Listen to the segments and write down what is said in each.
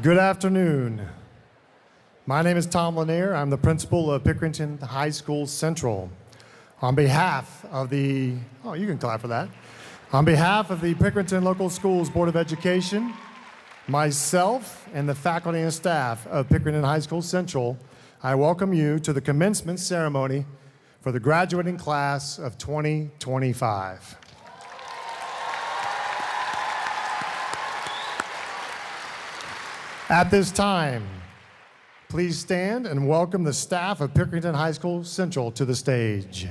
Good afternoon. My name is Tom Lanier. I'm the principal of Pickerington High School Central. On behalf of the, you can clap for that. On behalf of the Pickerington Local Schools Board of Education, myself, and the faculty and staff of Pickerington High School Central, I welcome you to the commencement ceremony for the graduating class of 2025. At this time, please stand and welcome the staff of Pickerington High School Central to the stage.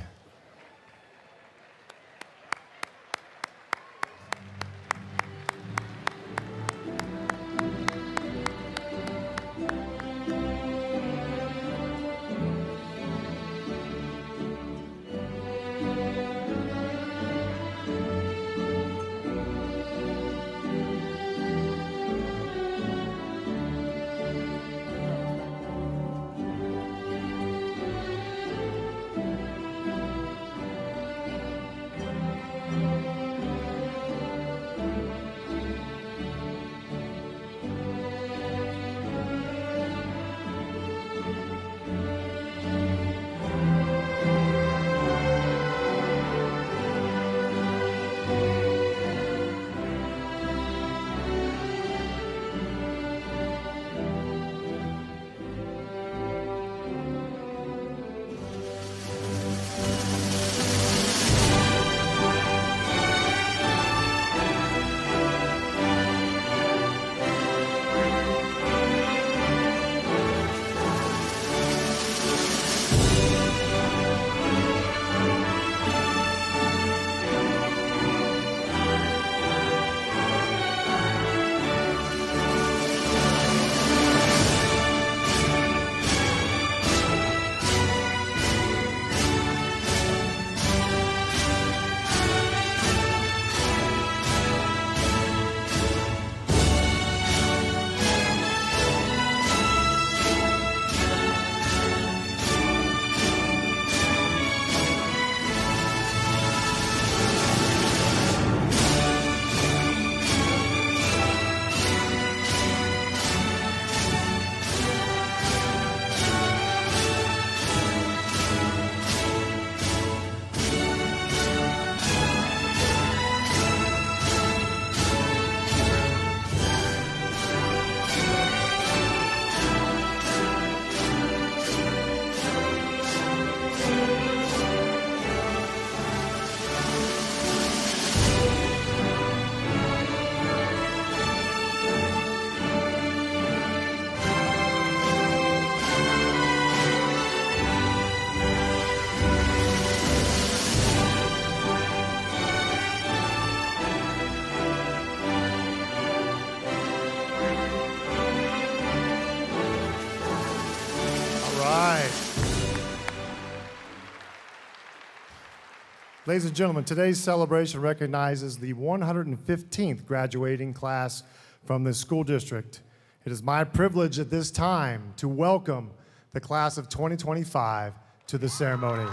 Ladies and gentlemen, today's celebration recognizes the 115th graduating class from the school district. It is my privilege at this time to welcome the class of 2025 to the ceremony.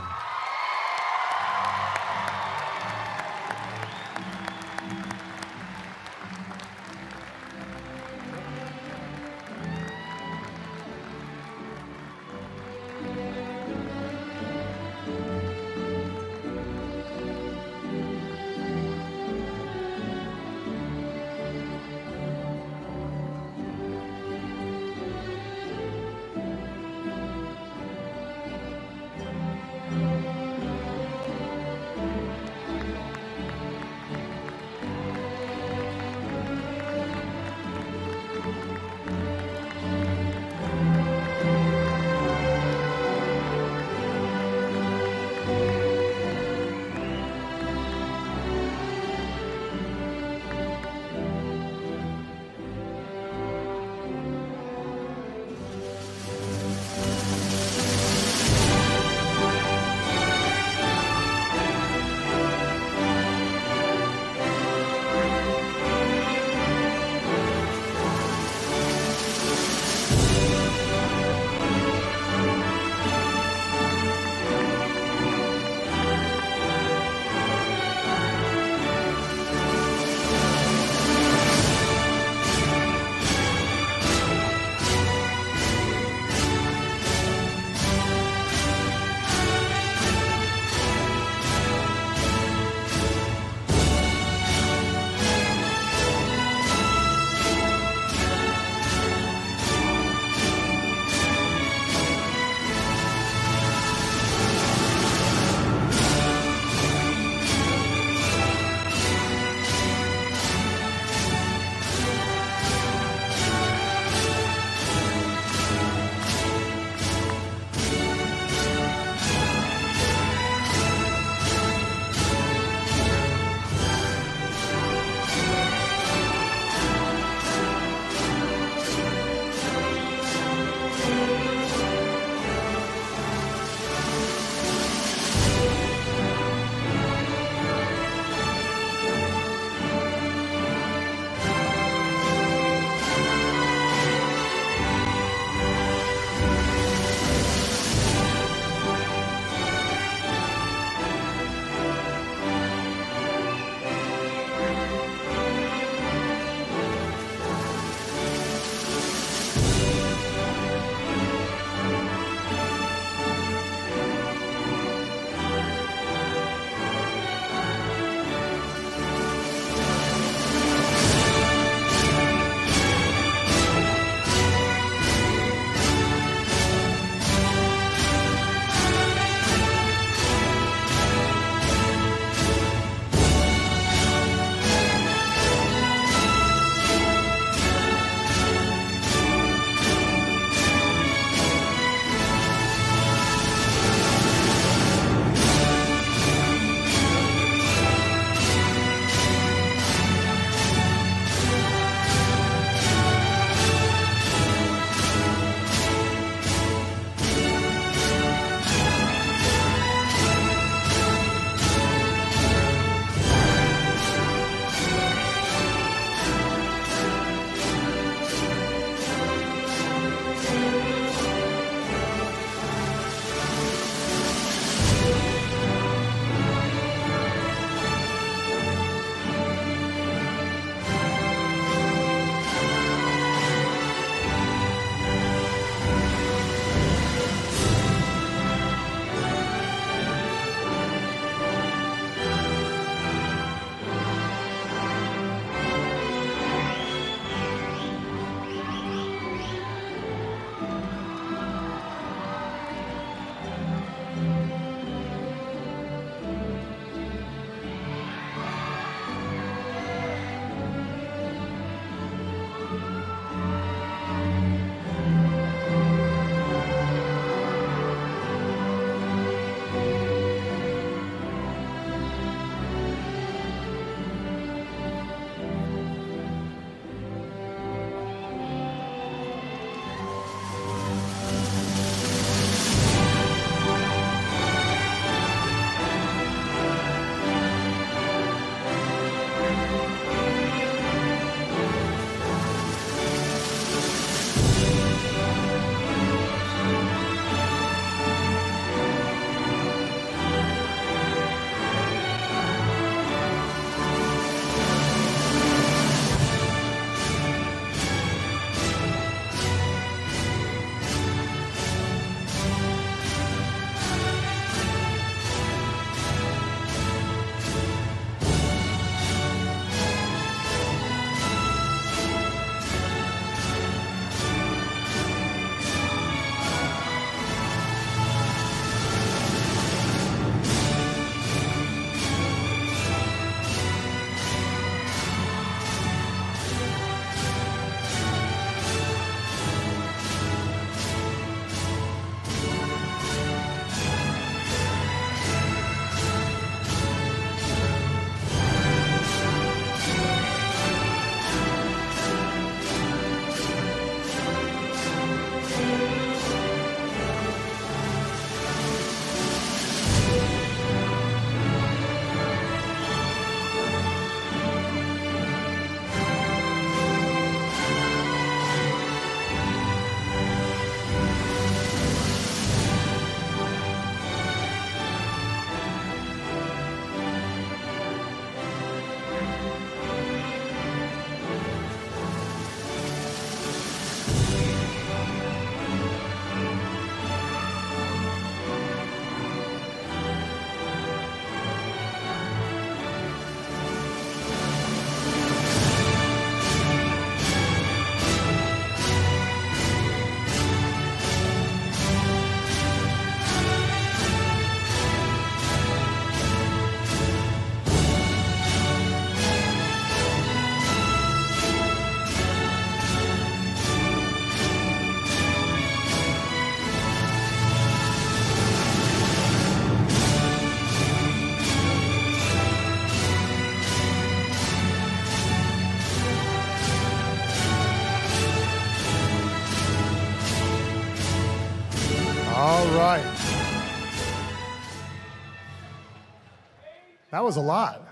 That was a lot.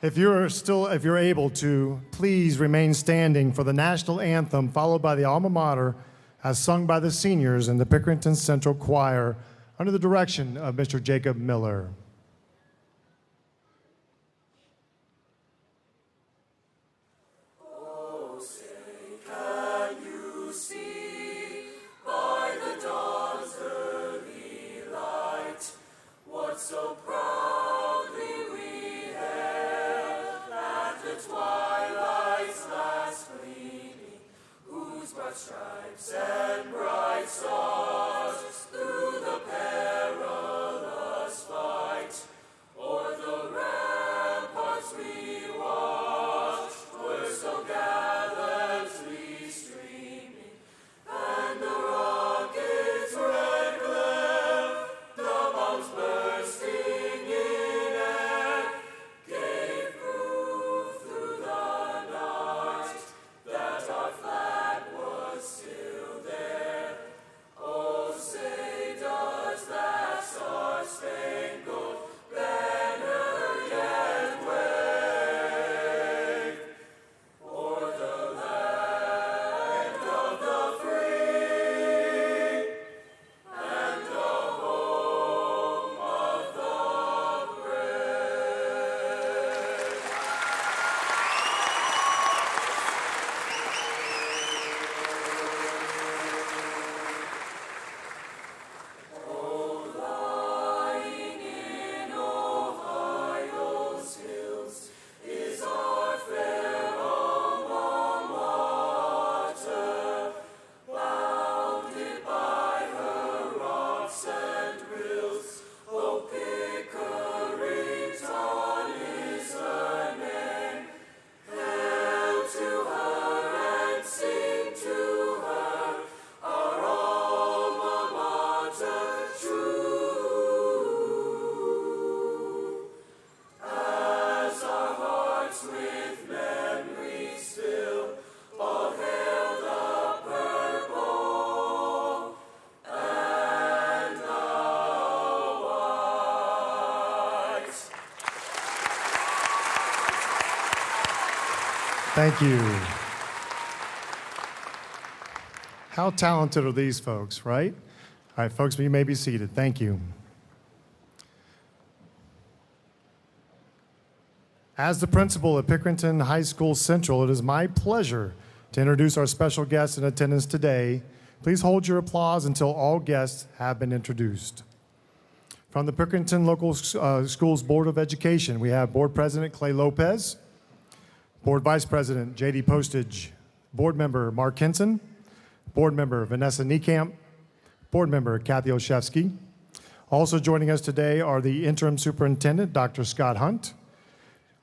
If you're able to, please remain standing for the national anthem, followed by the alma mater, as sung by the seniors in the Pickerington Central Choir under the direction of Mr. Jacob Miller. So proudly we hailed at the twilight's last gleaming, whose broad stripes and bright stars through the perilous fight o'er the ramparts we watched were so gallantly streaming, and the rockets' red glare, the bombs bursting in air, gave proof through the night that our flag was still there. Oh, say does that star-spangled banner yet wave o'er the land of the free and the home of the brave. Oh, lying in Ohio's hills is our fair alma mater, bounded by her rocks and rills. Oh, Pickerington is her name. Hail to her and sing to her, our alma mater true. As our hearts with memories fill, all hail the purple and the white. Thank you. How talented are these folks, right? All right, folks, you may be seated. Thank you. As the principal at Pickerington High School Central, it is my pleasure to introduce our special guests in attendance today. Please hold your applause until all guests have been introduced. From the Pickerington Local Schools Board of Education, we have Board President Clay Lopez, Board Vice President J.D. Postage, Board Member Mark Henson, Board Member Vanessa Niekamp, Board Member Kathy Olszewski. Also joining us today are the Interim Superintendent, Dr. Scott Hunt,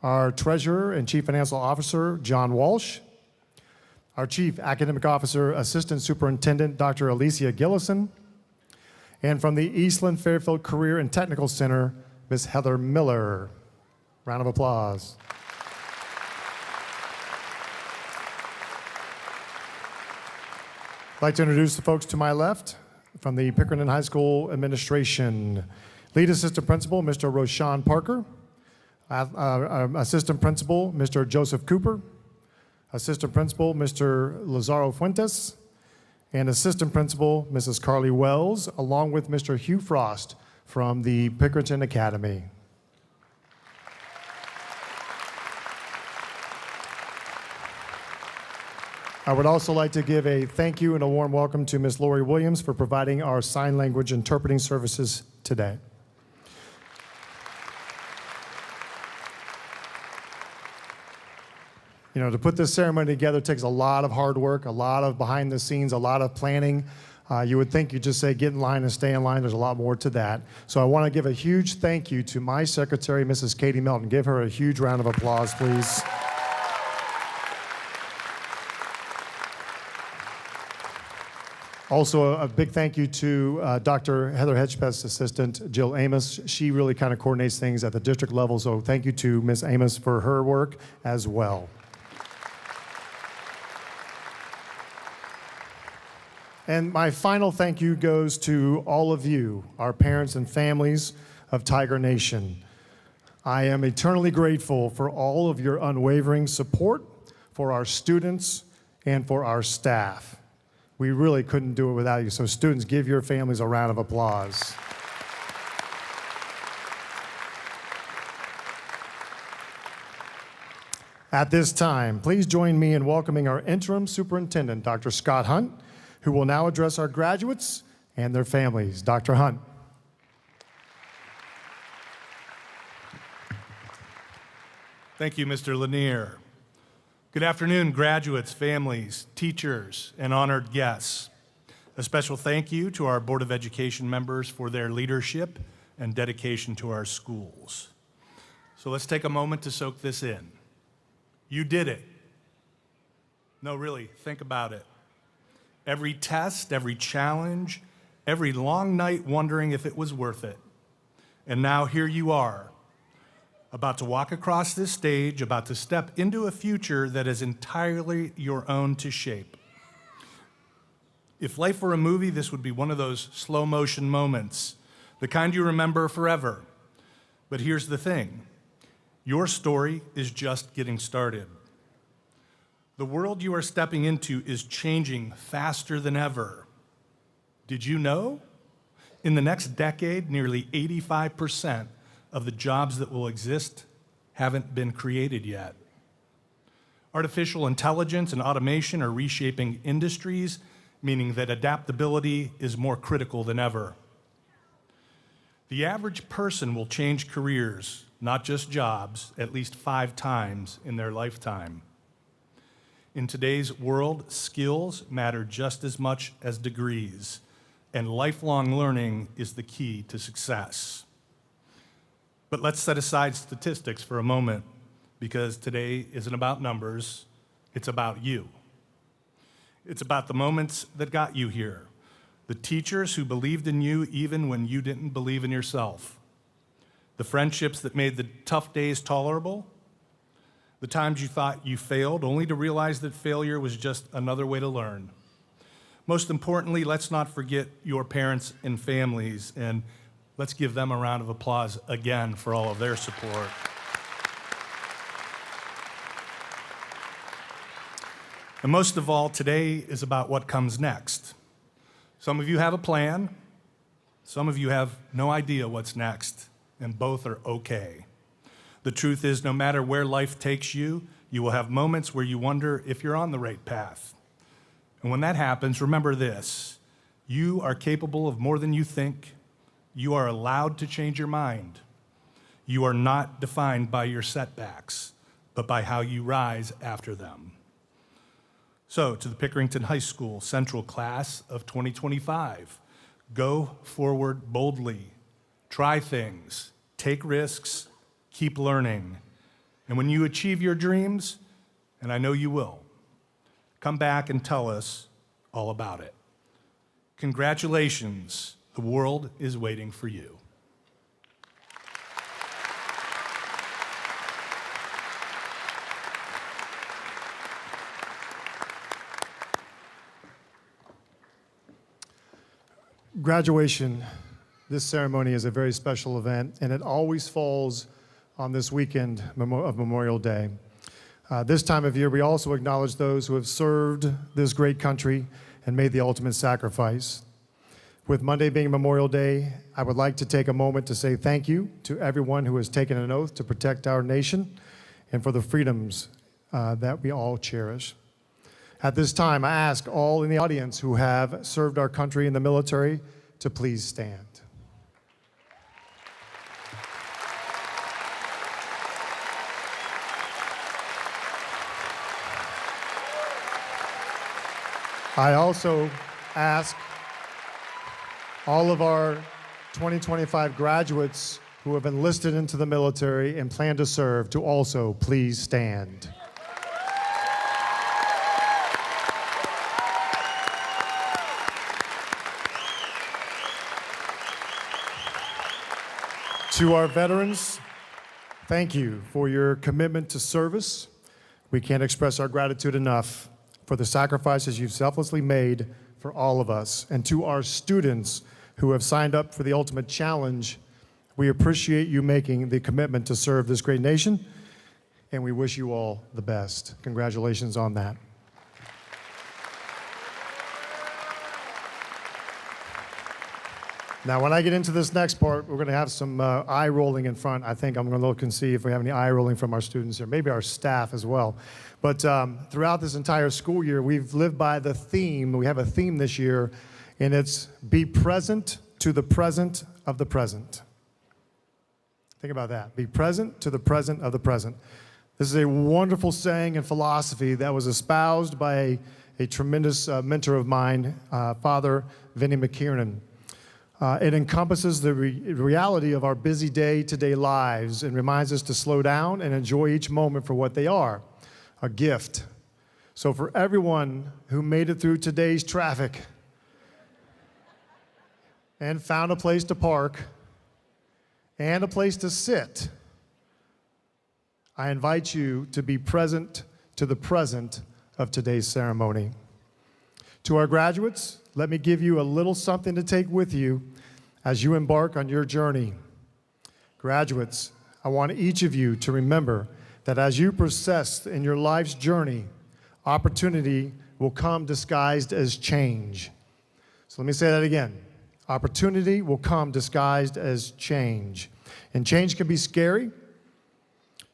our Treasurer and Chief Financial Officer, John Walsh, our Chief Academic Officer, Assistant Superintendent, Dr. Alicia Gillison, and from the Eastland Fairfield Career and Technical Center, Ms. Heather Miller. Round of applause. I'd like to introduce the folks to my left from the Pickerington High School Administration. Lead Assistant Principal, Mr. Roshan Parker. Assistant Principal, Mr. Joseph Cooper. Assistant Principal, Mr. Lazaro Fuentes. And Assistant Principal, Mrs. Carly Wells, along with Mr. Hugh Frost from the Pickerington Academy. I would also like to give a thank you and a warm welcome to Ms. Lori Williams for providing our sign language interpreting services today. You know, to put this ceremony together takes a lot of hard work, a lot of behind the scenes, a lot of planning. You would think you just say get in line and stay in line. There's a lot more to that. So I want to give a huge thank you to my secretary, Mrs. Katie Melton. Give her a huge round of applause, please. Also, a big thank you to Dr. Heather Hedgepeth's assistant, Jill Amos. She really kind of coordinates things at the district level, so thank you to Ms. Amos for her work as well. And my final thank you goes to all of you, our parents and families of Tiger Nation. I am eternally grateful for all of your unwavering support for our students and for our staff. We really couldn't do it without you. So students, give your families a round of applause. At this time, please join me in welcoming our interim superintendent, Dr. Scott Hunt, who will now address our graduates and their families. Dr. Hunt. Thank you, Mr. Lanier. Good afternoon, graduates, families, teachers, and honored guests. A special thank you to our Board of Education members for their leadership and dedication to our schools. So let's take a moment to soak this in. You did it. No, really, think about it. Every test, every challenge, every long night wondering if it was worth it. And now here you are, about to walk across this stage, about to step into a future that is entirely your own to shape. If life were a movie, this would be one of those slow motion moments, the kind you remember forever. But here's the thing. Your story is just getting started. The world you are stepping into is changing faster than ever. Did you know? In the next decade, nearly 85% of the jobs that will exist haven't been created yet. Artificial intelligence and automation are reshaping industries, meaning that adaptability is more critical than ever. The average person will change careers, not just jobs, at least 5 times in their lifetime. In today's world, skills matter just as much as degrees, and lifelong learning is the key to success. But let's set aside statistics for a moment, because today isn't about numbers, it's about you. It's about the moments that got you here, the teachers who believed in you even when you didn't believe in yourself, the friendships that made the tough days tolerable, the times you thought you failed only to realize that failure was just another way to learn. Most importantly, let's not forget your parents and families, and let's give them a round of applause again for all of their support. And most of all, today is about what comes next. Some of you have a plan, some of you have no idea what's next, and both are okay. The truth is, no matter where life takes you, you will have moments where you wonder if you're on the right path. And when that happens, remember this: you are capable of more than you think. You are allowed to change your mind. You are not defined by your setbacks, but by how you rise after them. So, to the Pickerington High School Central Class of 2025, go forward boldly, try things, take risks, keep learning. And when you achieve your dreams, and I know you will, come back and tell us all about it. Congratulations, the world is waiting for you. Graduation, this ceremony is a very special event, and it always falls on this weekend of Memorial Day. This time of year, we also acknowledge those who have served this great country and made the ultimate sacrifice. With Monday being Memorial Day, I would like to take a moment to say thank you to everyone who has taken an oath to protect our nation and for the freedoms that we all cherish. At this time, I ask all in the audience who have served our country in the military to please stand. I also ask all of our 2025 graduates who have enlisted into the military and plan to serve to also please stand. To our veterans, thank you for your commitment to service. We can't express our gratitude enough for the sacrifices you've selflessly made for all of us. And to our students who have signed up for the ultimate challenge, we appreciate you making the commitment to serve this great nation, and we wish you all the best. Congratulations on that. Now, when I get into this next part, we're going to have some eye rolling in front. I think I'm going to look and see if we have any eye rolling from our students here, maybe our staff as well. But throughout this entire school year, we've lived by the theme. We have a theme this year, and it's be present to the present of the present. Think about that. Be present to the present of the present. This is a wonderful saying and philosophy that was espoused by a tremendous mentor of mine, Father Vinnie McKiernan. It encompasses the reality of our busy day-to-day lives and reminds us to slow down and enjoy each moment for what they are, a gift. So for everyone who made it through today's traffic and found a place to park and a place to sit, I invite you to be present to the present of today's ceremony. To our graduates, let me give you a little something to take with you as you embark on your journey. Graduates, I want each of you to remember that as you persist in your life's journey, opportunity will come disguised as change. So let me say that again. Opportunity will come disguised as change. And change can be scary.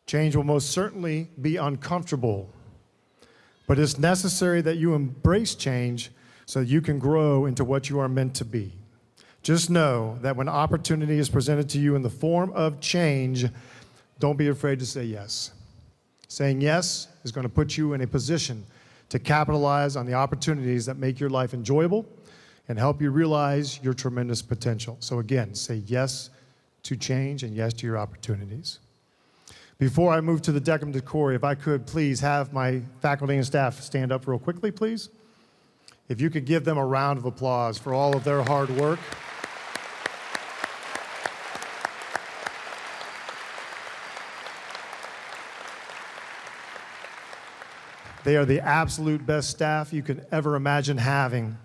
Change will most certainly be uncomfortable. But it's necessary that you embrace change so that you can grow into what you are meant to be. Just know that when opportunity is presented to you in the form of change, don't be afraid to say yes. Saying yes is going to put you in a position to capitalize on the opportunities that make your life enjoyable and help you realize your tremendous potential. So again, say yes to change and yes to your opportunities. Before I move to the decum decore, if I could please have my faculty and staff stand up real quickly, please. If you could give them a round of applause for all of their hard work. They are the absolute best staff you can ever imagine having.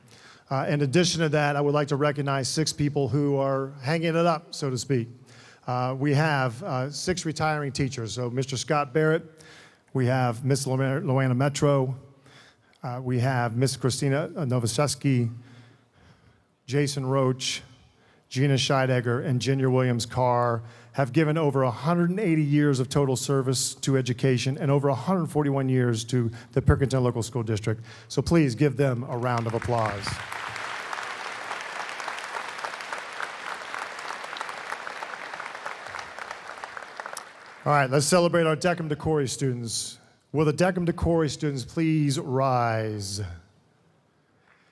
In addition to that, I would like to recognize 6 people who are hanging it up, so to speak. We have 6 retiring teachers. So Mr. Scott Barrett, we have Miss Luana Metro, we have Miss Christina Novoselsky, Jason Roach, Gina Scheidegger, and Ginger Williams-Carr have given over 180 years of total service to education and over 141 years to the Pickerington Local School District. So please give them a round of applause. All right, let's celebrate our decum decore students. Will the decum decore students please rise?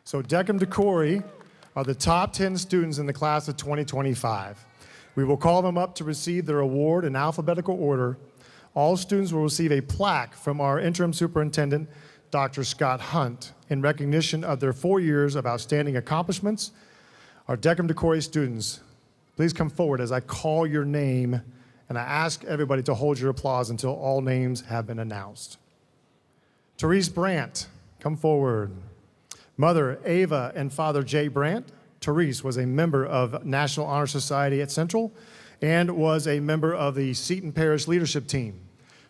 So decum decore are the top 10 students in the class of 2025. We will call them up to receive their award in alphabetical order. All students will receive a plaque from our interim superintendent, Dr. Scott Hunt, in recognition of their 4 years of outstanding accomplishments. Our decum decore students, please come forward as I call your name, and I ask everybody to hold your applause until all names have been announced. Therese Brandt, come forward. Mother Ava and Father Jay Brandt. Therese was a member of National Honor Society at Central and was a member of the Seton Parish leadership team.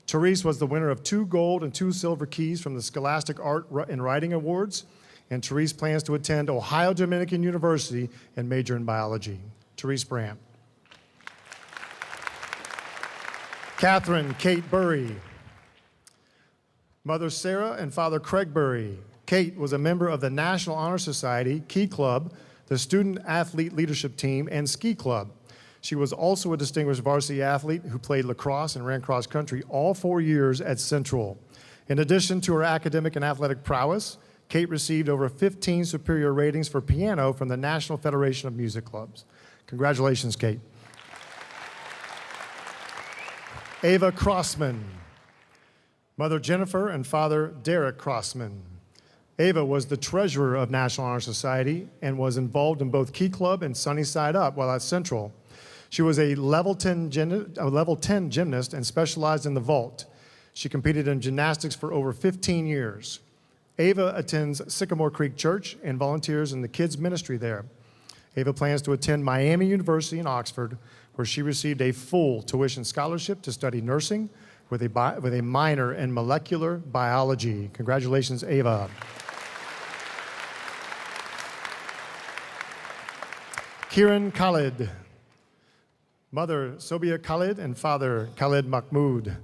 Therese was the winner of 2 gold and 2 silver keys from the Scholastic Art and Writing Awards, and Therese plans to attend Ohio Dominican University and major in biology. Therese Brandt. Catherine Kate Burry. Mother Sarah and Father Craig Burry. Kate was a member of the National Honor Society, Key Club, the Student Athlete Leadership Team, and Ski Club. She was also a distinguished varsity athlete who played lacrosse and ran cross country all 4 years at Central. In addition to her academic and athletic prowess, Kate received over 15 superior ratings for piano from the National Federation of Music Clubs. Congratulations, Kate. Ava Crossman. Mother Jennifer and Father Derek Crossman. Ava was the treasurer of National Honor Society and was involved in both Key Club and Sunny Side Up while at Central. She was a level 10 gymnast and specialized in the vault. She competed in gymnastics for over 15 years. Ava attends Sycamore Creek Church and volunteers in the kids' ministry there. Ava plans to attend Miami University in Oxford, where she received a full tuition scholarship to study nursing with a minor in molecular biology. Congratulations, Ava. Kiran Khalid, mother Sobia Khalid and father Khalid Mahmood.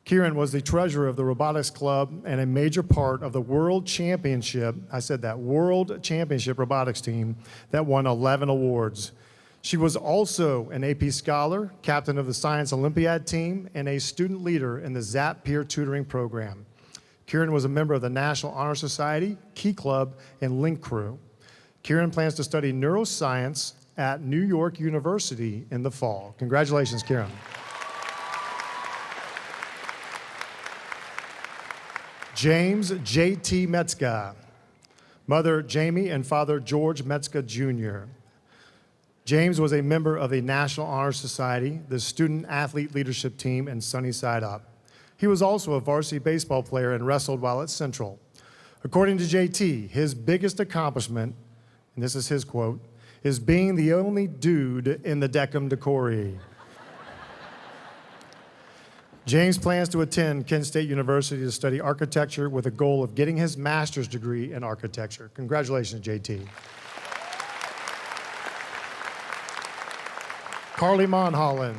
Kiran was the treasurer of the robotics club and a major part of the world championship, world championship robotics team that won 11 awards. She was also an AP scholar, captain of the Science Olympiad team, and a student leader in the ZAP peer tutoring program. Kiran was a member of the National Honor Society, Key Club, and Link Crew. Kiran plans to study neuroscience at New York University in the fall. Congratulations, Kiran. James J.T. Metzger, mother Jamie and father George Metzger Jr. James was a member of the National Honor Society, the Student Athlete Leadership Team, and Sunny Side Up. He was also a varsity baseball player and wrestled while at Central. According to JT, his biggest accomplishment, and this is his quote, is being the only dude in the Decum Decorii. James plans to attend Kent State University to study architecture with a goal of getting his master's degree in architecture. Congratulations, JT. Carly Monholland,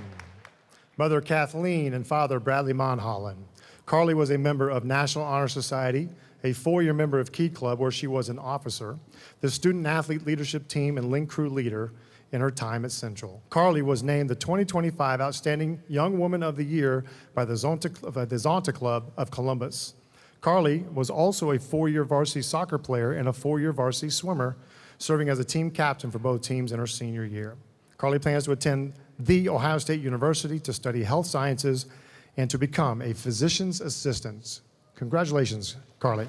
mother Kathleen and father Bradley Monholland. Carly was a member of National Honor Society, a 4-year member of Key Club where she was an officer, the Student Athlete Leadership Team and Link Crew leader in her time at Central. Carly was named the 2025 Outstanding Young Woman of the Year by the Zonta Club of Columbus. Carly was also a 4-year varsity soccer player and a 4-year varsity swimmer, serving as a team captain for both teams in her senior year. Carly plans to attend The Ohio State University to study health sciences and to become a physician's assistant. Congratulations, Carly.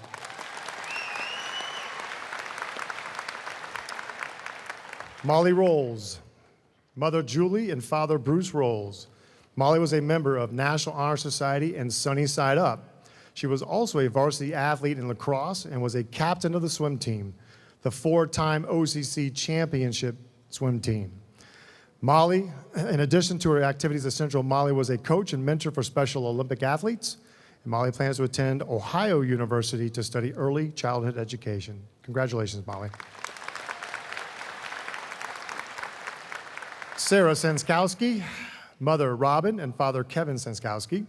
Molly Rolls, mother Julie and father Bruce Rolls. Molly was a member of National Honor Society and Sunny Side Up. She was also a varsity athlete in lacrosse and was a captain of the swim team, the 4-time OCC championship swim team. Molly, in addition to her activities at Central, Molly was a coach and mentor for Special Olympic athletes. And Molly plans to attend Ohio University to study early childhood education. Congratulations, Molly. Sarah Senskowski, mother Robin and father Kevin Senskowski.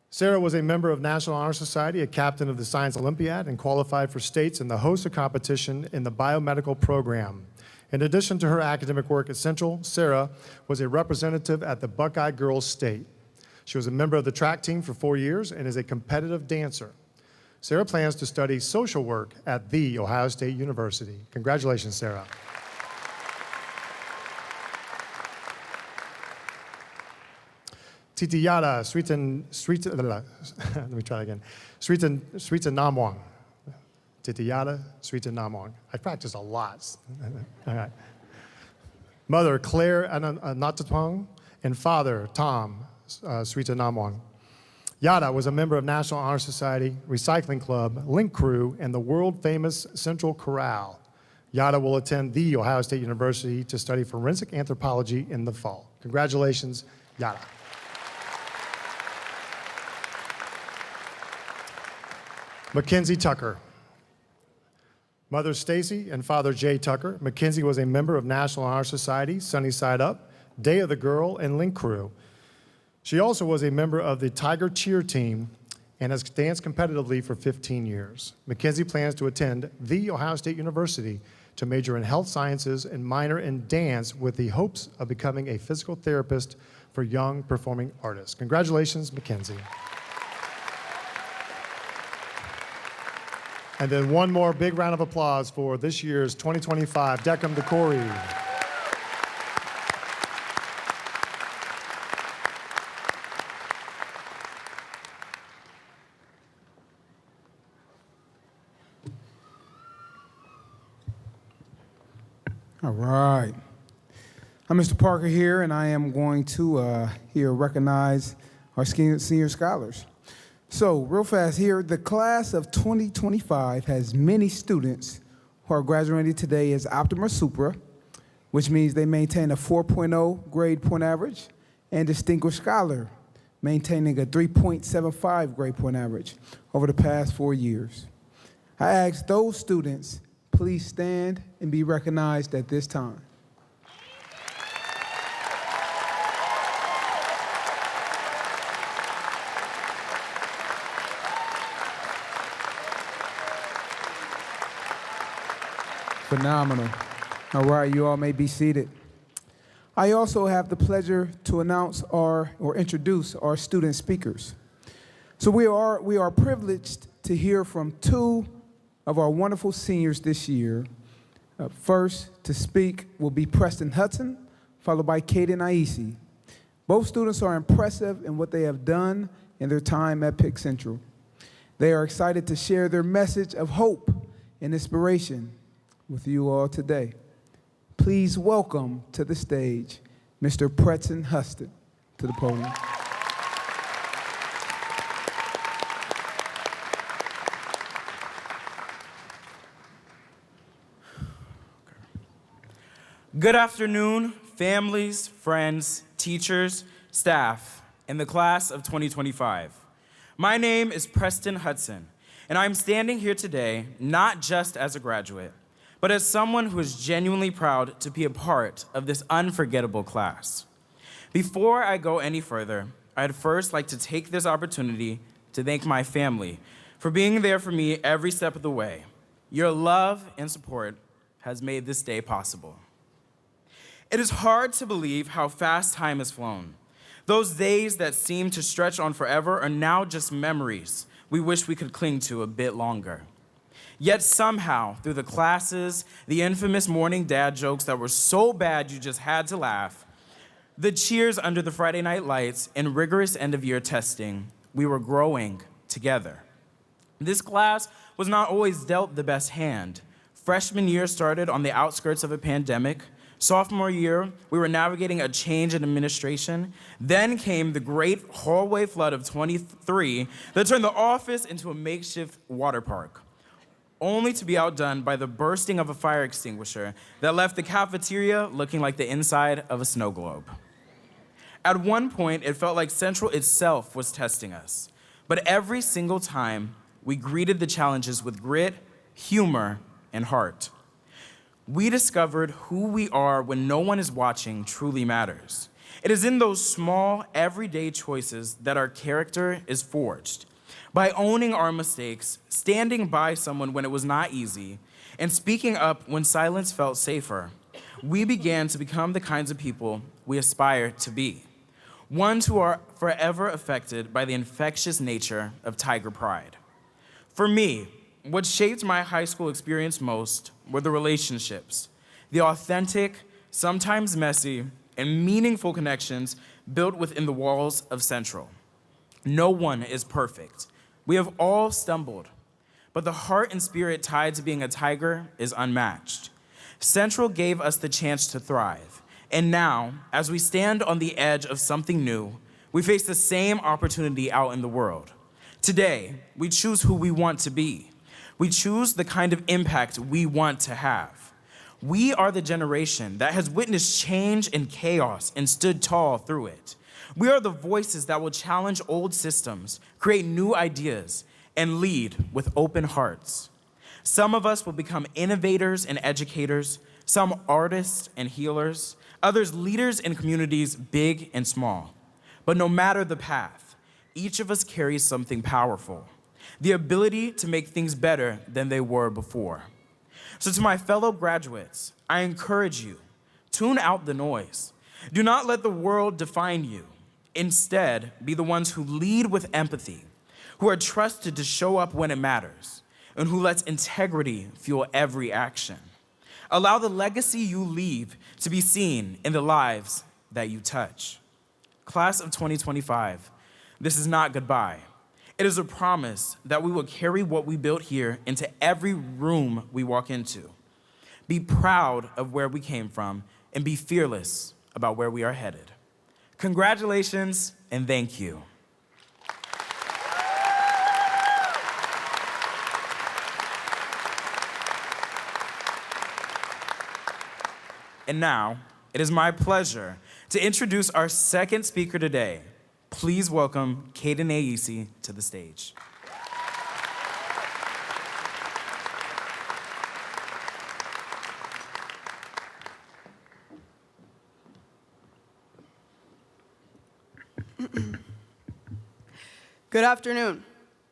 Sarah was a member of National Honor Society, a captain of the Science Olympiad, and qualified for states in the HOSA competition in the biomedical program. In addition to her academic work at Central, Sarah was a representative at the Buckeye Girls State. She was a member of the track team for 4 years and is a competitive dancer. Sarah plans to study social work at The Ohio State University. Congratulations, Sarah. Titiyada let me try again. Srita Namwang. Titiyada Srita Namwang. I practice a lot. All right. Mother Claire Natatwang and father Tom Srita Namwang. Yada was a member of National Honor Society, Recycling Club, Link Crew, and the world-famous Central Chorale. Yada will attend The Ohio State University to study forensic anthropology in the fall. Congratulations, Yada. Mackenzie Tucker. Mother Stacy and father Jay Tucker. Mackenzie was a member of National Honor Society, Sunny Side Up, Day of the Girl, and Link Crew. She also was a member of the Tiger Cheer team and has danced competitively for 15 years. Mackenzie plans to attend The Ohio State University to major in health sciences and minor in dance with the hopes of becoming a physical therapist for young performing artists. Congratulations, Mackenzie. And then one more big round of applause for this year's 2025 Decum Decorii. All right. I'm Mr. Parker here, and I am going to here recognize our senior scholars. So, real fast here, the class of 2025 has many students who are graduating today as Optima Supra, which means they maintain a 4.0 grade point average, and Distinguished Scholar, maintaining a 3.75 grade point average over the past 4 years. I ask those students, please stand and be recognized at this time. Phenomenal. All right, you all may be seated. I also have the pleasure to announce or introduce our student speakers. So we are privileged to hear from two of our wonderful seniors this year. First to speak will be Preston Hudson, followed by Kaden Aisi. Both students are impressive in what they have done in their time at Pick Central. They are excited to share their message of hope and inspiration with you all today. Please welcome to the stage Mr. Preston Hudson to the podium. Good afternoon, families, friends, teachers, staff, and the class of 2025. My name is Preston Hudson, and I'm standing here today not just as a graduate, but as someone who is genuinely proud to be a part of this unforgettable class. Before I go any further, I'd first like to take this opportunity to thank my family for being there for me every step of the way. Your love and support has made this day possible. It is hard to believe how fast time has flown. Those days that seem to stretch on forever are now just memories we wish we could cling to a bit longer. Yet somehow, through the classes, the infamous morning dad jokes that were so bad you just had to laugh, the cheers under the Friday night lights, and rigorous end-of-year testing, we were growing together. This class was not always dealt the best hand. Freshman year started on the outskirts of a pandemic. Sophomore year, we were navigating a change in administration. Then came the great hallway flood of 23 that turned the office into a makeshift water park, only to be outdone by the bursting of a fire extinguisher that left the cafeteria looking like the inside of a snow globe. At one point, it felt like Central itself was testing us. But every single time, we greeted the challenges with grit, humor, and heart. We discovered who we are when no one is watching truly matters. It is in those small, everyday choices that our character is forged. By owning our mistakes, standing by someone when it was not easy, and speaking up when silence felt safer, we began to become the kinds of people we aspire to be. Ones who are forever affected by the infectious nature of Tiger Pride. For me, what shaped my high school experience most were the relationships, the authentic, sometimes messy, and meaningful connections built within the walls of Central. No one is perfect. We have all stumbled, but the heart and spirit tied to being a Tiger is unmatched. Central gave us the chance to thrive, and now, as we stand on the edge of something new, we face the same opportunity out in the world. Today, we choose who we want to be. We choose the kind of impact we want to have. We are the generation that has witnessed change and chaos and stood tall through it. We are the voices that will challenge old systems, create new ideas, and lead with open hearts. Some of us will become innovators and educators, some artists and healers, others leaders in communities big and small. But no matter the path, each of us carries something powerful, the ability to make things better than they were before. So to my fellow graduates, I encourage you, tune out the noise. Do not let the world define you. Instead, be the ones who lead with empathy, who are trusted to show up when it matters, and who lets integrity fuel every action. Allow the legacy you leave to be seen in the lives that you touch. Class of 2025, this is not goodbye. It is a promise that we will carry what we built here into every room we walk into. Be proud of where we came from and be fearless about where we are headed. Congratulations and thank you. And now, it is my pleasure to introduce our second speaker today. Please welcome Caden Aisi to the stage. Good afternoon.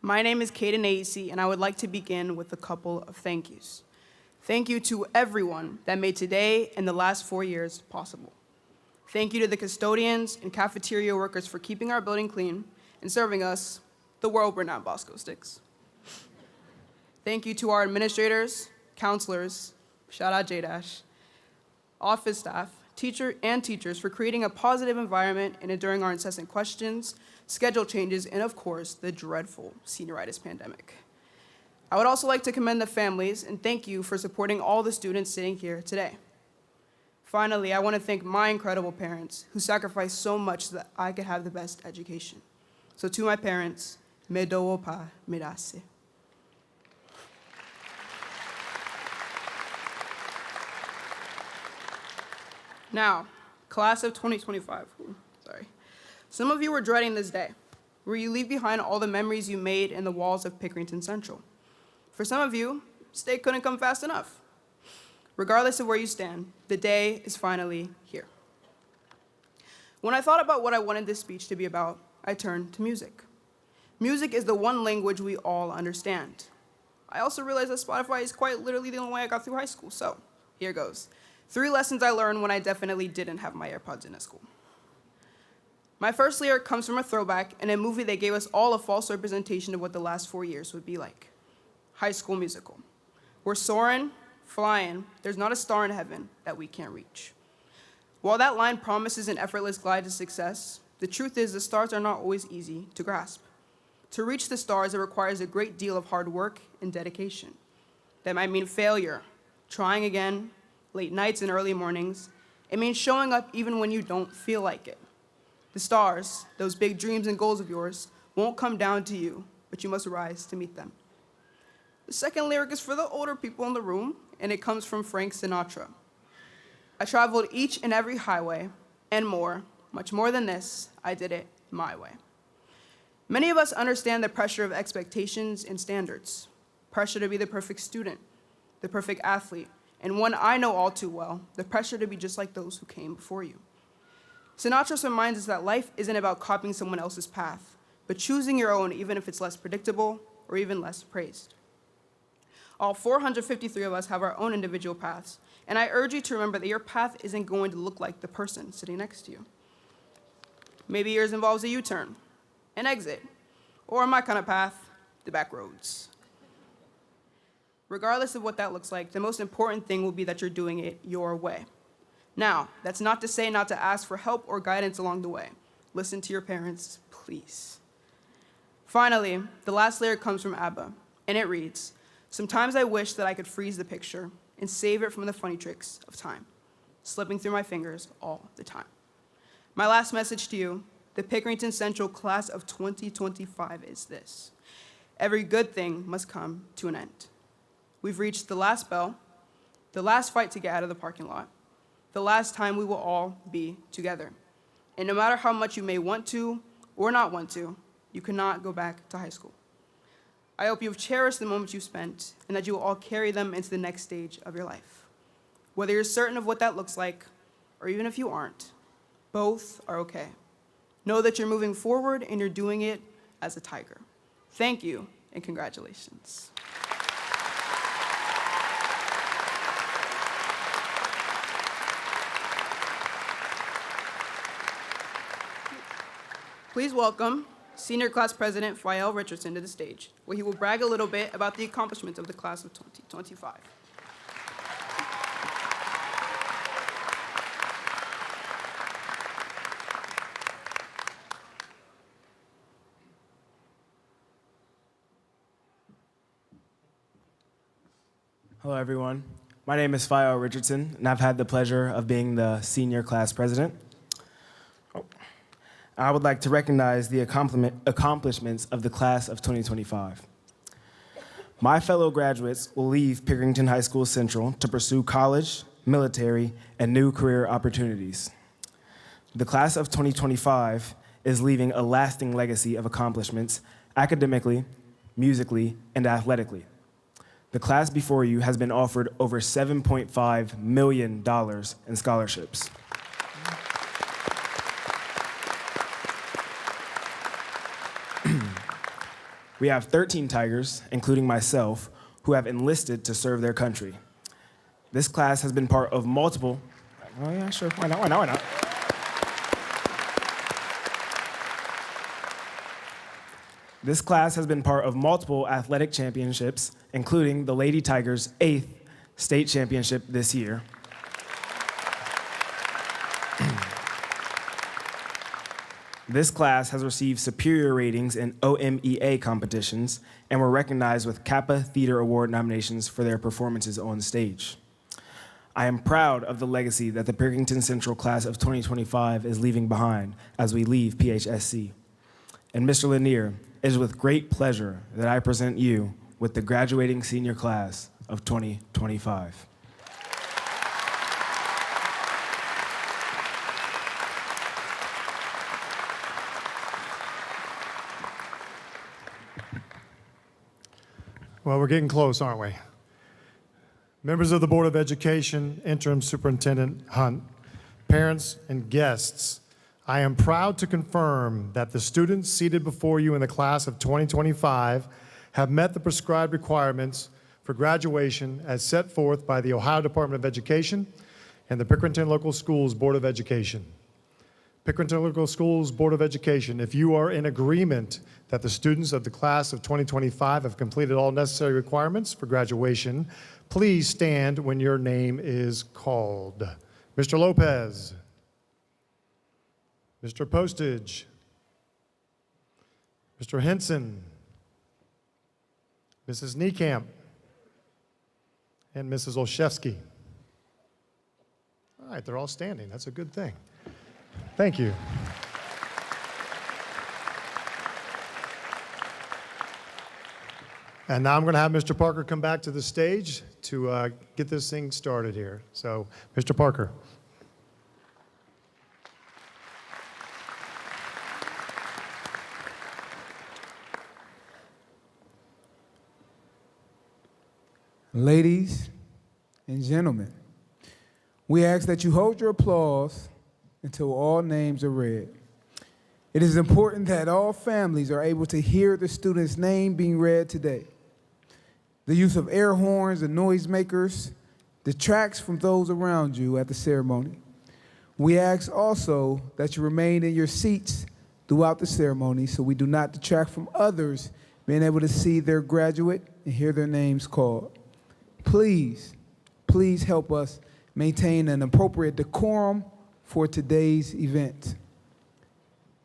My name is Caden Aisi, and I would like to begin with a couple of thank yous. Thank you to everyone that made today and the last 4 years possible. Thank you to the custodians and cafeteria workers for keeping our building clean and serving us the world-renowned Bosco sticks. Thank you to our administrators, counselors, shout out J-Dash, office staff, teachers for creating a positive environment and enduring our incessant questions, schedule changes, and of course, the dreadful senioritis pandemic. I would also like to commend the families and thank you for supporting all the students sitting here today. Finally, I want to thank my incredible parents who sacrificed so much so that I could have the best education. So to my parents, me doo pa mirase. Now, class of 2025, sorry. Some of you were dreading this day, where you leave behind all the memories you made in the walls of Pickerington Central. For some of you, this day couldn't come fast enough. Regardless of where you stand, the day is finally here. When I thought about what I wanted this speech to be about, I turned to music. Music is the one language we all understand. I also realized that Spotify is quite literally the only way I got through high school, so here goes. 3 lessons I learned when I definitely didn't have my AirPods in at school. My first lyric comes from a throwback in a movie that gave us all a false representation of what the last 4 years would be like. High School Musical. We're soaring, flying, there's not a star in heaven that we can't reach. While that line promises an effortless glide to success, the truth is the stars are not always easy to grasp. To reach the stars, it requires a great deal of hard work and dedication. That might mean failure, trying again, late nights and early mornings. It means showing up even when you don't feel like it. The stars, those big dreams and goals of yours, won't come down to you, but you must rise to meet them. The second lyric is for the older people in the room, and it comes from Frank Sinatra. I traveled each and every highway, and more, much more than this, I did it my way. Many of us understand the pressure of expectations and standards, pressure to be the perfect student, the perfect athlete, and one I know all too well, the pressure to be just like those who came before you. Sinatra reminds us that life isn't about copying someone else's path, but choosing your own even if it's less predictable or even less praised. All 453 of us have our own individual paths, and I urge you to remember that your path isn't going to look like the person sitting next to you. Maybe yours involves a U-turn, an exit, or my kind of path, the back roads. Regardless of what that looks like, the most important thing will be that you're doing it your way. Now, that's not to say not to ask for help or guidance along the way. Listen to your parents, please. Finally, the last lyric comes from ABBA, and it reads, "Sometimes I wish that I could freeze the picture and save it from the funny tricks of time, slipping through my fingers all the time." My last message to you, the Pickerington Central class of 2025, is this: every good thing must come to an end. We've reached the last bell, the last fight to get out of the parking lot, the last time we will all be together. And no matter how much you may want to or not want to, you cannot go back to high school. I hope you've cherished the moments you spent and that you will all carry them into the next stage of your life. Whether you're certain of what that looks like, or even if you aren't, both are okay. Know that you're moving forward and you're doing it as a tiger. Thank you and congratulations. Please welcome Senior Class President Fael Richardson to the stage, where he will brag a little bit about the accomplishments of the class of 2025. Hello, everyone. My name is Fael Richardson, and I've had the pleasure of being the senior class president. I would like to recognize the accomplishments of the class of 2025. My fellow graduates will leave Pickerington High School Central to pursue college military, and new career opportunities. The class of 2025 is leaving a lasting legacy of accomplishments academically, musically, and athletically. The class before you has been offered over $7.5 million in scholarships. We have 13 Tigers, including myself, who have enlisted to serve their country. This class has been part of multiple, oh yeah, sure, why not? This class has been part of multiple athletic championships, including the Lady Tigers' 8th state championship this year. This class has received superior ratings in OMEA competitions and were recognized with Kappa Theater Award nominations for their performances on stage. I am proud of the legacy that the Pickerington Central class of 2025 is leaving behind as we leave PHSC. And Mr. Lanier, it is with great pleasure that I present you with the graduating senior class of 2025. Well, we're getting close, aren't we? Members of the Board of Education, Interim Superintendent Hunt, parents, and guests, I am proud to confirm that the students seated before you in the class of 2025 have met the prescribed requirements for graduation as set forth by the Ohio Department of Education and the Pickerington Local Schools Board of Education. Pickerington Local Schools Board of Education, if you are in agreement that the students of the class of 2025 have completed all necessary requirements for graduation, please stand when your name is called. Mr. Lopez, Mr. Postage, Mr. Henson, Mrs. Niekamp, and Mrs. Olszewski. All right, they're all standing. That's a good thing. Thank you. And now I'm going to have Mr. Parker come back to the stage to get this thing started here. So, Mr. Parker. Ladies and gentlemen, we ask that you hold your applause until all names are read. It is important that all families are able to hear the student's name being read today. The use of air horns and noisemakers detracts from those around you at the ceremony. We ask also that you remain in your seats throughout the ceremony so we do not detract from others being able to see their graduate and hear their names called. Please help us maintain an appropriate decorum for today's event.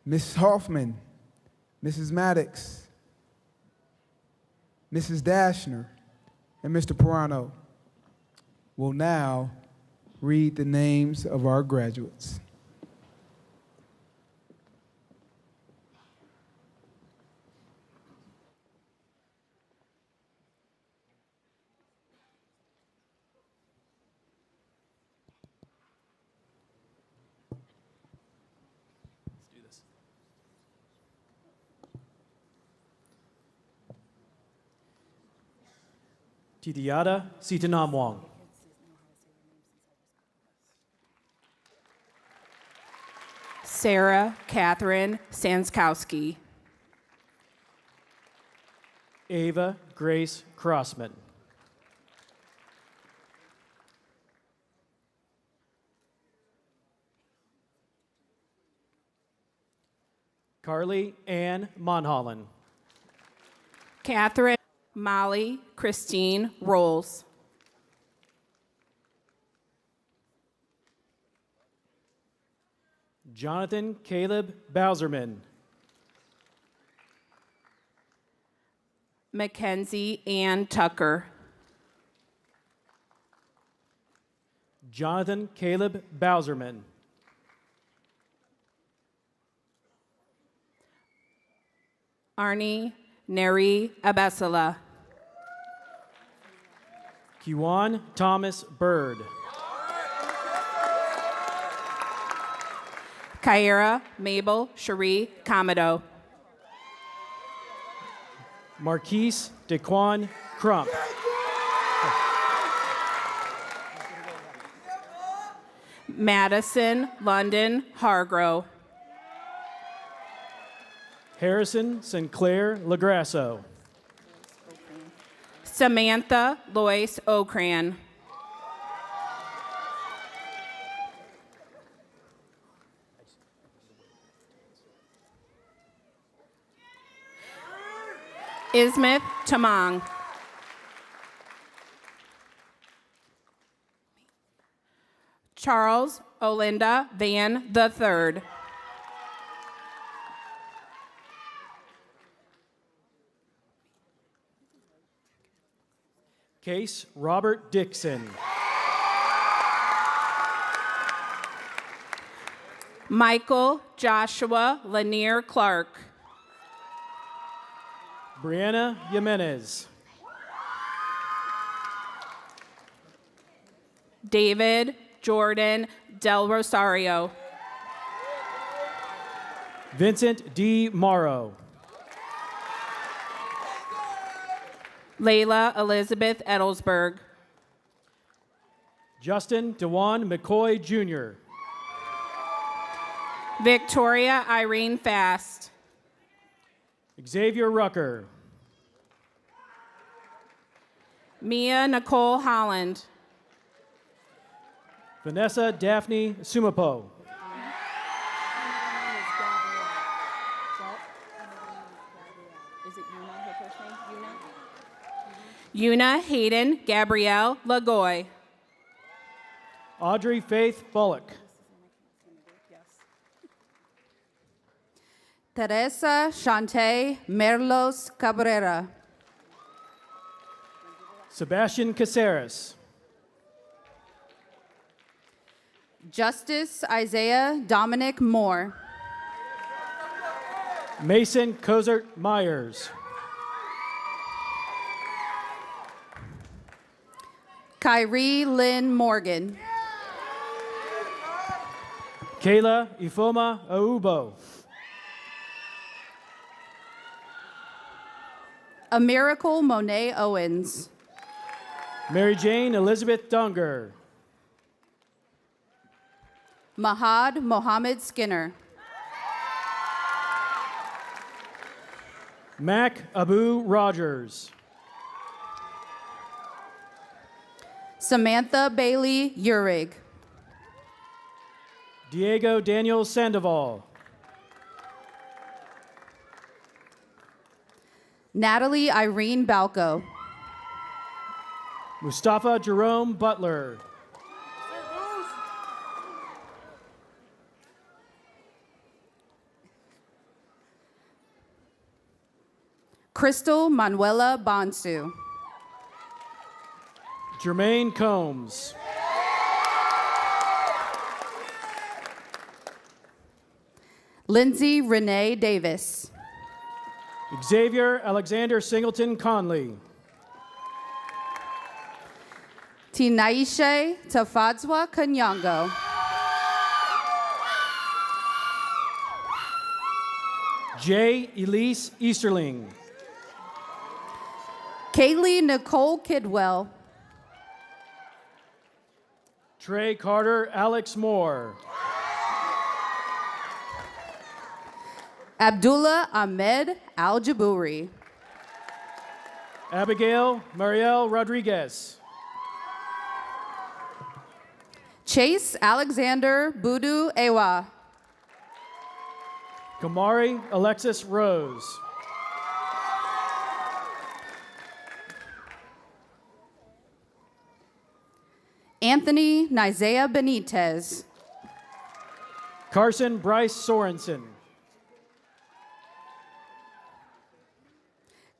Ms. Hoffman, Mrs. Maddox, Mrs. Dashner, and Mr. Pirano will now read the names of our graduates. Titiada Sitanamwong. Sarah Catherine Sanskowski. Ava Grace Crossman. Carly Ann Monholland. Catherine Molly Christine Rolls. Jonathan Caleb Bowserman. Mackenzie Ann Tucker. Jonathan Caleb Bowserman. Arnie Neri Abesala. Kiwan Thomas Bird. Kyra Mabel Cherie Commodore. Marquise Dequan Crump. Madison London Hargrove. Harrison Sinclair Lagrasso. Samantha Lois Ocran. Ismith Tamang. Charles Olinda Van III. Case Robert Dixon. Michael Joshua Lanier Clark. Brianna Jimenez. David Jordan Del Rosario. Vincent D. Morrow. Layla Elizabeth Edelsberg. Justin DeJuan McCoy Jr. Victoria Irene Fast. Xavier Rucker. Mia Nicole Holland. Vanessa Daphne Sumapo. Una Hayden Gabrielle Lagoy. Audrey Faith Bullock. Teresa Shante Merlos Cabrera. Sebastian Caceres. Justice Isaiah Dominic Moore. Mason Cozart Myers. Kyrie Lynn Morgan. Kayla Ifoma Aubo. A Miracle Monet Owens. Mary Jane Elizabeth Dunger. Mahad Mohammed Skinner. Mac Abu Rogers. Samantha Bailey Urig. Diego Daniel Sandoval. Natalie Irene Balco. Mustafa Jerome Butler. Crystal Manuela Bonsu. Jermaine Combs. Lindsay Renee Davis. Xavier Alexander Singleton Conley. Tinaishe Tafadzwa Kanyango. J. Elise Easterling. Kaylee Nicole Kidwell. Trey Carter Alex Moore. Abdullah Ahmed Al Jabouri. Abigail Mariel Rodriguez. Chase Alexander Budu Ewa. Kamari Alexis Rose. Anthony Nizea Benitez. Carson Bryce Sorensen.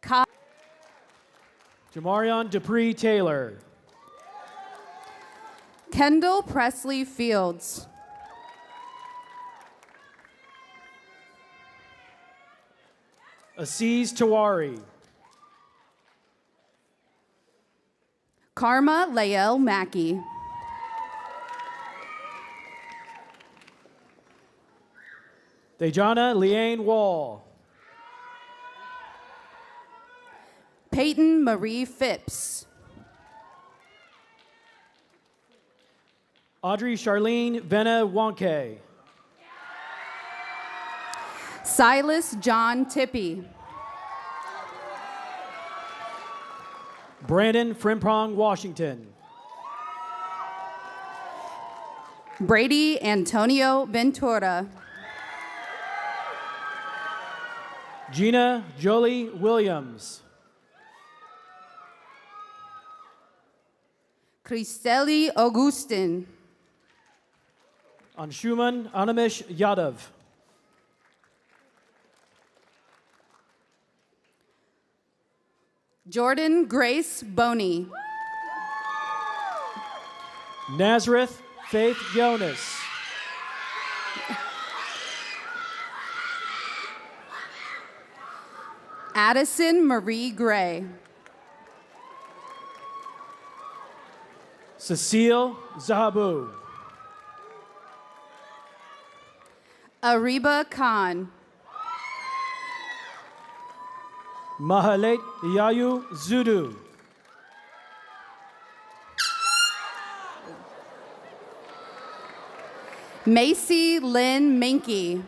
Ka- Jamarion Dupree Taylor. Kendall Presley Fields. Aziz Tawari. Karma Lael Mackey. Dejana Leanne Wall. Peyton Marie Phipps. Audrey Charlene Venna Wonke. Silas John Tippy. Brandon Frimpong Washington. Brady Antonio Ventura. Gina Jolie Williams. Christeli Augustin. Anshuman Anamish Yadav. Jordan Grace Boney. Nazareth Faith Jonas. Addison Marie Gray. Cecile Zahabu. Ariba Khan. Mahalet Yayu Zudu. Macy Lynn Minky.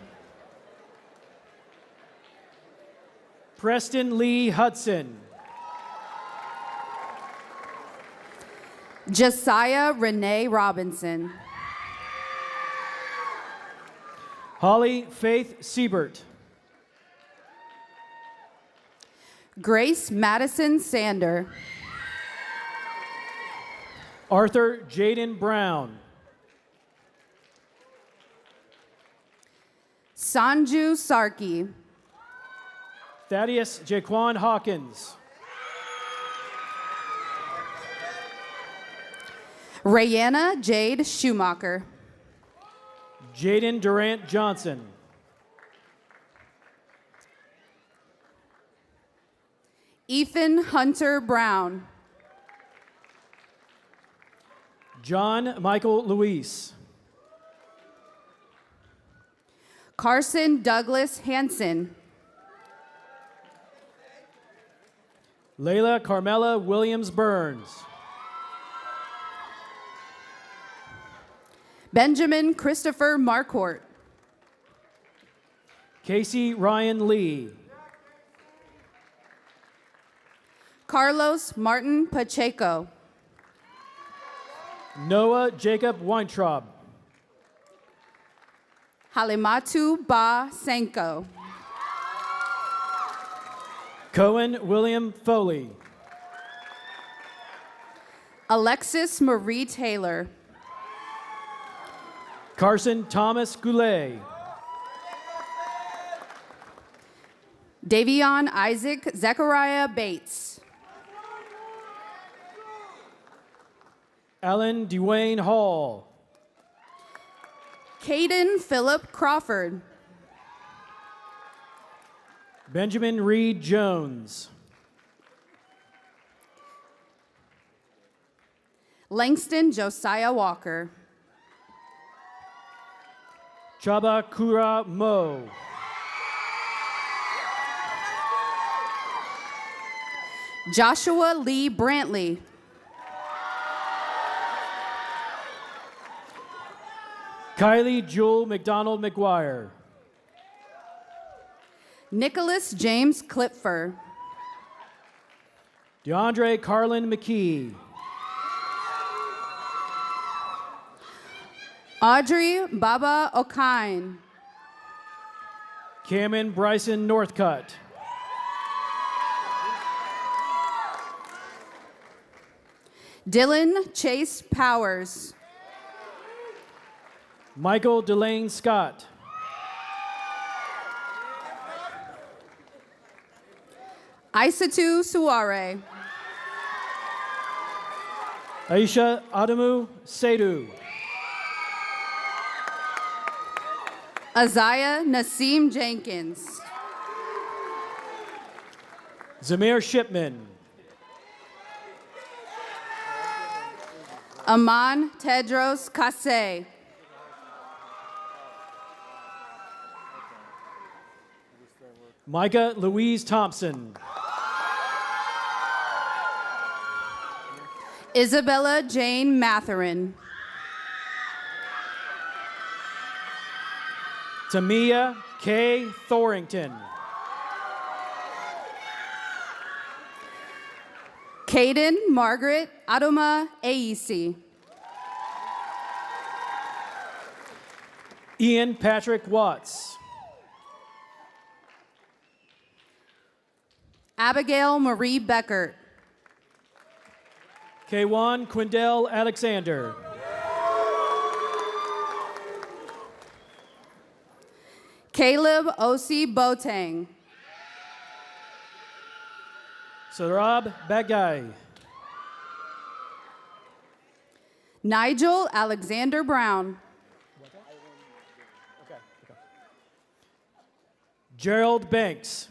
Preston Lee Hudson. Josiah Renee Robinson. Holly Faith Siebert. Grace Madison Sander. Arthur Jaden Brown. Sanju Sarki. Thaddeus Jaquan Hawkins. Rayanna Jade Schumacher. Jaden Durant Johnson. Ethan Hunter Brown. John Michael Luis. Carson Douglas Hanson. Layla Carmela Williams Burns. Benjamin Christopher Marquardt. Casey Ryan Lee. Carlos Martin Pacheco. Noah Jacob Weintraub. Halimatu Ba Senko. Cohen William Foley. Alexis Marie Taylor. Carson Thomas Goulet. Davion Isaac Zechariah Bates. Alan Dwayne Hall. Caden Philip Crawford. Benjamin Reed Jones. Langston Josiah Walker. Chaba Kura Mo. Joshua Lee Brantley. Kylie Jewel McDonald McGuire. Nicholas James Klipfer. DeAndre Carlin McKee. Audrey Baba Okine. Cameron Bryson Northcutt. Dylan Chase Powers. Michael Delane Scott. Isatu Suare. Aisha Adamu Seydu. Isaiah Nassim Jenkins. Zamir Shipman. Aman Tedros Kase. Micah Louise Thompson. Isabella Jane Matherin. Tamia K. Thorington. Caden Margaret Adoma Aisi. Ian Patrick Watts. Abigail Marie Beckert. Kwan Quindell Alexander. Caleb Osi Botang. Sarab Bagay. Nigel Alexander Brown. Gerald Banks.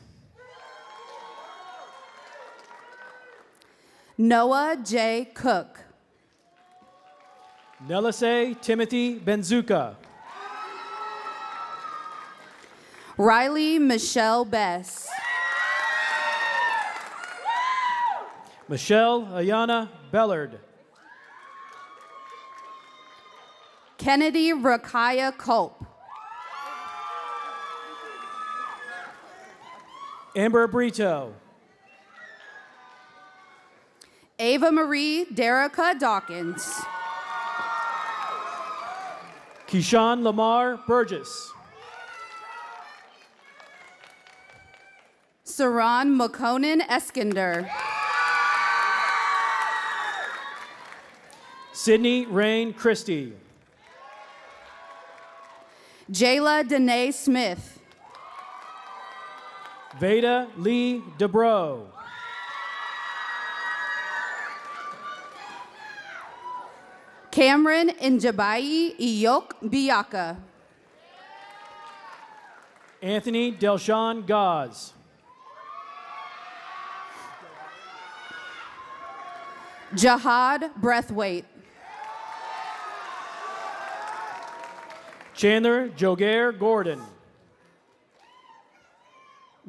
Noah J. Cook. Nelise Timothy Benzuka. Riley Michelle Bess. Michelle Ayana Bellard. Kennedy Rakaya Culp. Amber Brito. Ava Marie Derica Dawkins. Keyshawn Lamar Burgess. Saran Makonnen Eskinder. Sydney Rain Christie. Jayla Danae Smith. Veda Lee DeBro. Cameron Njabai Iyok Biaka. Anthony Delshawn Gaz. Jahad Breathwaite. Chandler Jogair Gordon.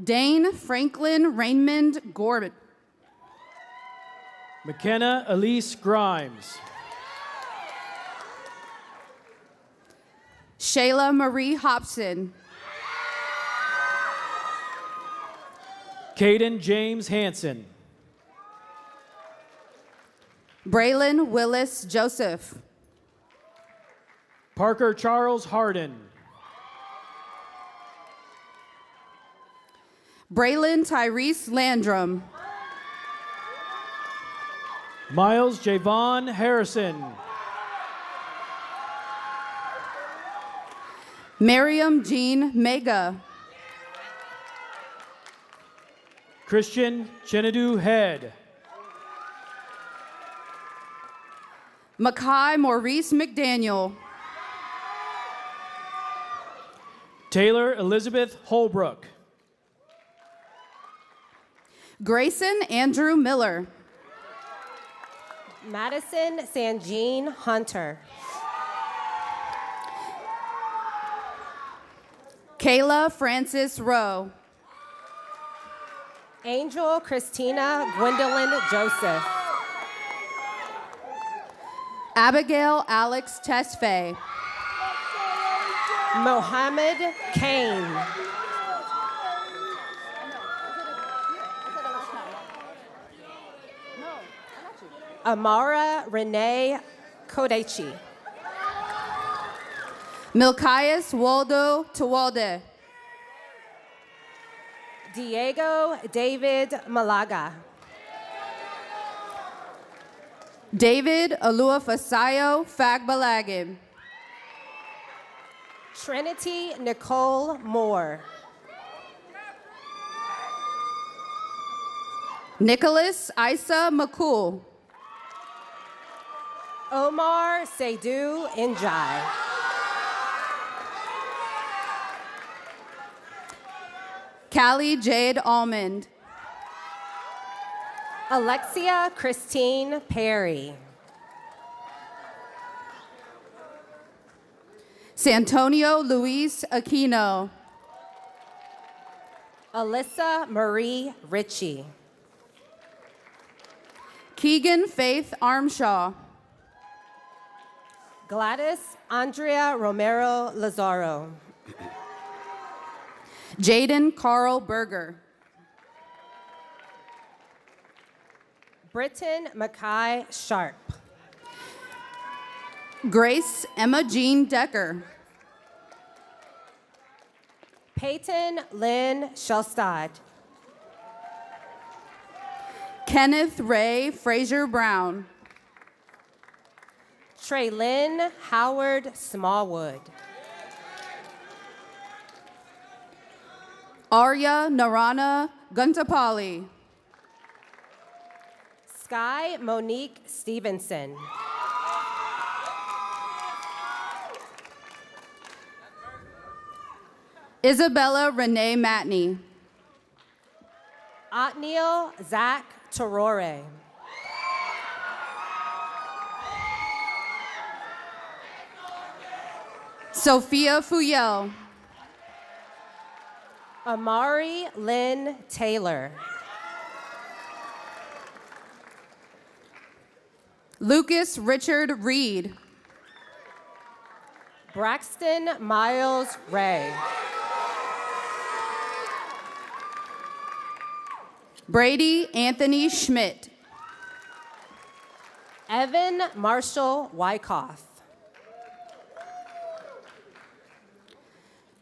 Dane Franklin Raymond Gordon. McKenna Elise Grimes. Shayla Marie Hobson. Caden James Hanson. Braylon Willis Joseph. Parker Charles Harden. Braylon Tyrese Landrum. Miles Javon Harrison. Miriam Jean Mega. Christian Chenadu Head. Makai Maurice McDaniel. Taylor Elizabeth Holbrook. Grayson Andrew Miller. Madison Sanjean Hunter. Kayla Francis Rowe. Angel Christina Gwendolyn Joseph. Abigail Alex Tesfaye. Mohammed Kane. Amara Renee Kodechi. Milkias Waldo Tawalde. Diego David Malaga. David Aluafasayo Fagbalagan. Trinity Nicole Moore. Nicholas Isa McCool. Omar Seydu Njai. Callie Jade Almond. Alexia Christine Perry. Santonio Luis Aquino. Alyssa Marie Ritchie. Keegan Faith Armshaw. Gladys Andrea Romero Lazaro. Jaden Carl Berger. Britton Mackay Sharp. Grace Emma Jean Decker. Peyton Lynn Shelstad. Kenneth Ray Fraser Brown. Traylyn Howard Smallwood. Arya Narana Guntapalli. Sky Monique Stevenson. Isabella Renee Matney. Otniel Zach Torore. Sophia Fuyel. Amari Lynn Taylor. Lucas Richard Reed. Braxton Miles Ray. Brady Anthony Schmidt. Evan Marshall Wyckoff.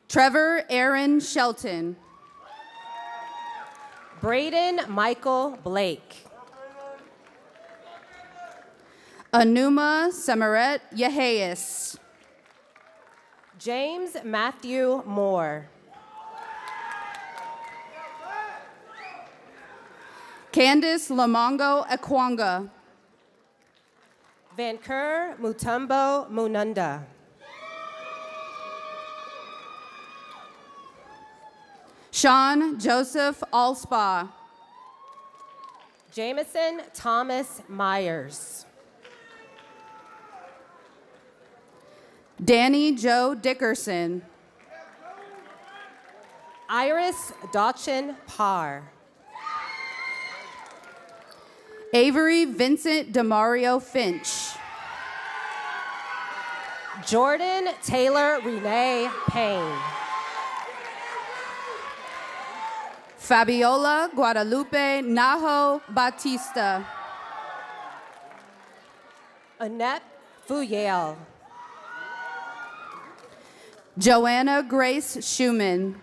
Trevor Aaron Shelton. Braden Michael Blake. Anuma Samaret Yahayas. James Matthew Moore. Candice Lamongo Akwanga. Vancouver Mutombo Mununda. Sean Joseph Alspa. Jameson Thomas Myers. Danny Joe Dickerson. Iris Dachin Parr. Avery Vincent Demario Finch. Jordan Taylor Renee Payne. Fabiola Guadalupe Najo Batista. Annette Fuyale. Joanna Grace Schumann.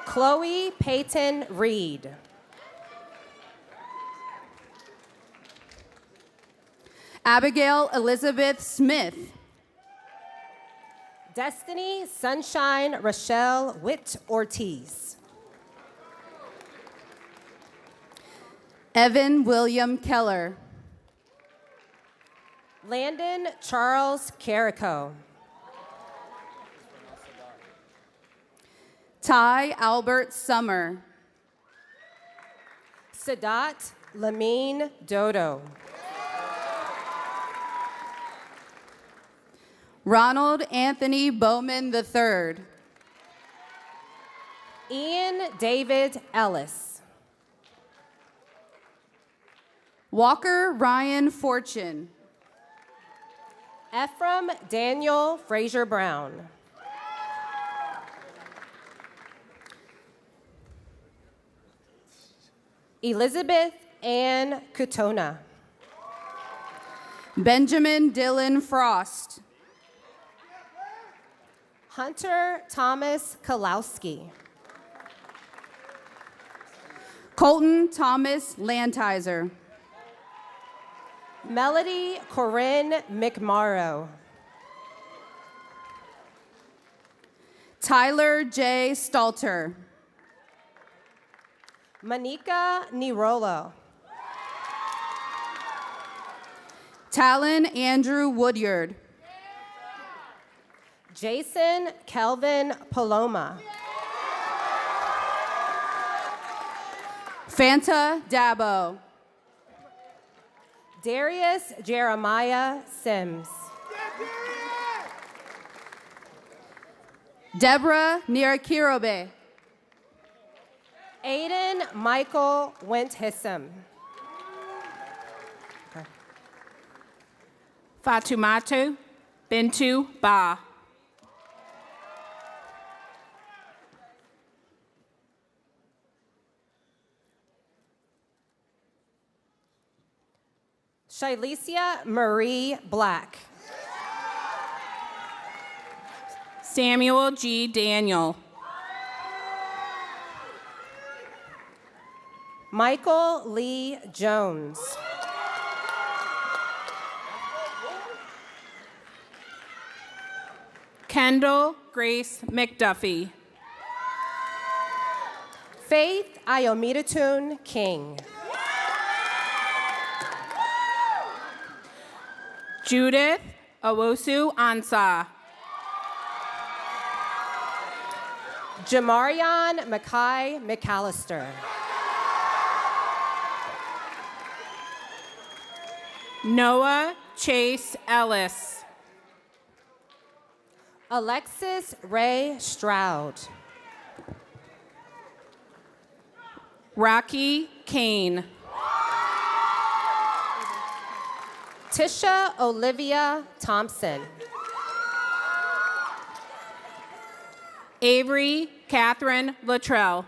Chloe Peyton Reed. Abigail Elizabeth Smith. Destiny Sunshine Rochelle Witt Ortiz. Evan William Keller. Landon Charles Carrico. Ty Albert Summer. Sadat Lamine Dodo. Ronald Anthony Bowman III. Ian David Ellis. Walker Ryan Fortune. Ephraim Daniel Fraser Brown. Elizabeth Ann Kutona. Benjamin Dylan Frost. Hunter Thomas Kalowski. Colton Thomas Lantizer. Melody Corinne McMorrow. Tyler J. Stalter. Manika Nirolo. Talon Andrew Woodyard. Jason Kelvin Paloma. Fanta Dabo. Darius Jeremiah Sims. Deborah Nirakirobe. Aiden Michael Went-Hissam. Fatumatu Bintu Ba. Shilicia Marie Black. Samuel G. Daniel. Michael Lee Jones. Kendall Grace McDuffie. Faith Ayomitatun King. Judith Awosu Ansah. Jamarion Mackay McAllister. Noah Chase Ellis. Alexis Ray Stroud. Rocky Kane. Tisha Olivia Thompson. Avery Catherine Luttrell.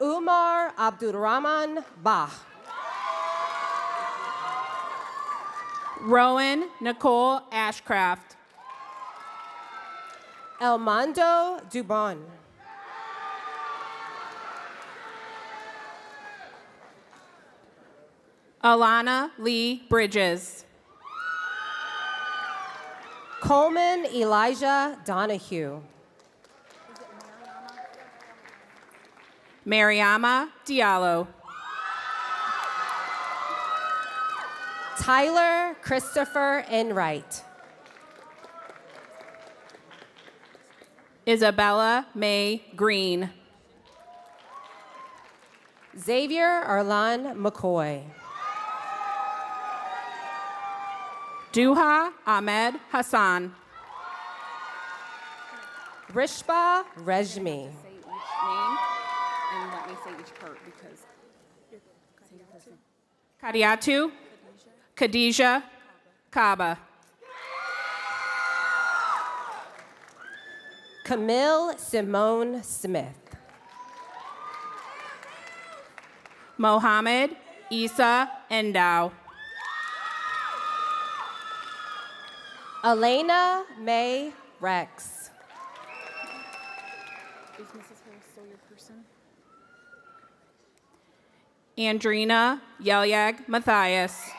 Umar Abdulrahman Bah. Rowan Nicole Ashcraft. Elmondo Dubon. Alana Lee Bridges. Coleman Elijah Donahue. Mariama Diallo. Tyler Christopher Enright. Isabella May Green. Xavier Arlan McCoy. Duha Ahmed Hassan. Rishba Rejmi. Say each name and let me say each part because. Kadiatu Khadijah Kaba. Camille Simone Smith. Mohammed Isa Endow. Elena May Rex. Is Mrs. Harris still your person? Andrina Yelyag Matthias.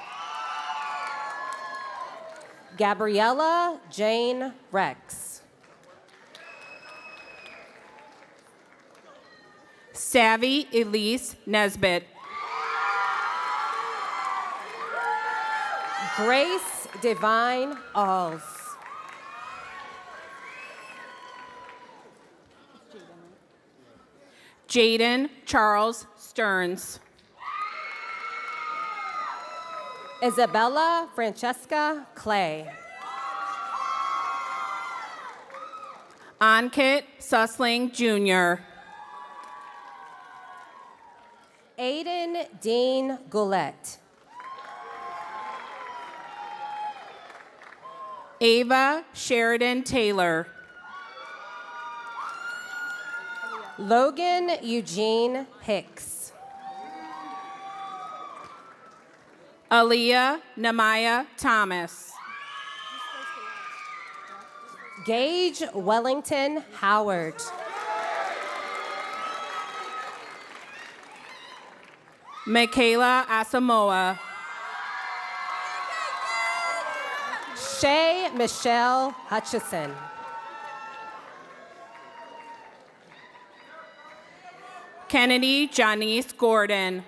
Gabriella Jane Rex. Savvy Elise Nesbitt. Grace Divine Alls. Jaden Charles Stearns. Isabella Francesca Clay. Ankit Sussling Jr. Aiden Dean Goulet. Ava Sheridan Taylor. Logan Eugene Hicks. Aaliyah Namaya Thomas. Gage Wellington Howard. Michaela Asamoah. Shay Michelle Hutchison. Kennedy Janice Gordon.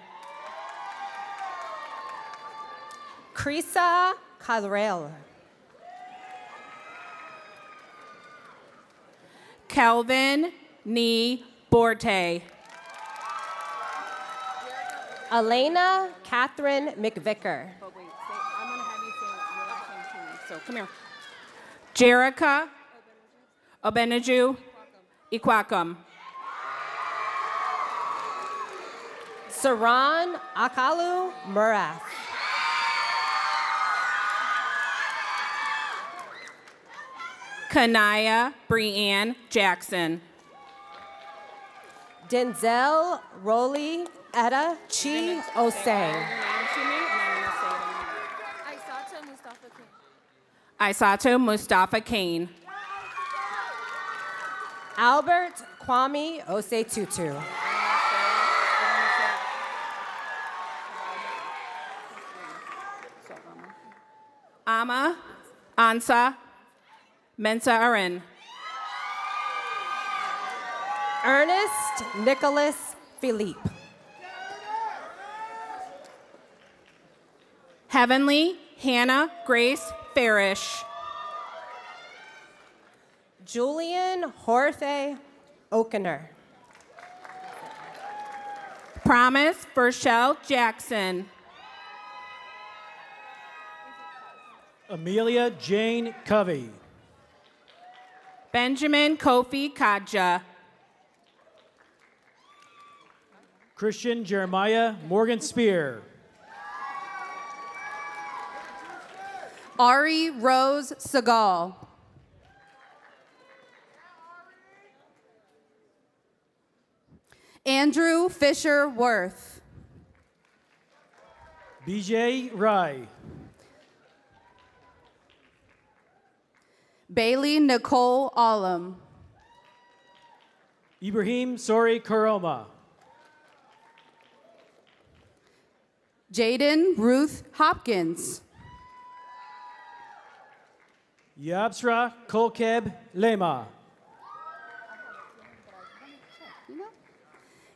Krisa Calrell. Kelvin Nee Borte. Elena Catherine McVicker. But wait, I'm going to have you say your last name too. So come here. Jerica Obenaju Ikwakum. Saran Akalu Murath. Kanaya Breanne Jackson. Denzel Roli Etta Chi Osang. Isato Mustafa Kane. Albert Kwame Ose Tutu. Ama Ansa Mensa Aren. Ernest Nicholas Philippe. Heavenly Hannah Grace Farish. Julian Jorge Okener. Promise Burchell Jackson. Amelia Jane Covey. Benjamin Kofi Kaja. Christian Jeremiah Morgan Spear. Ari Rose Segal. Andrew Fisher Worth. BJ Rai. Bailey Nicole Olam. Ibrahim Sori Karoma. Jaden Ruth Hopkins. Yabsra Kolkeb Lema.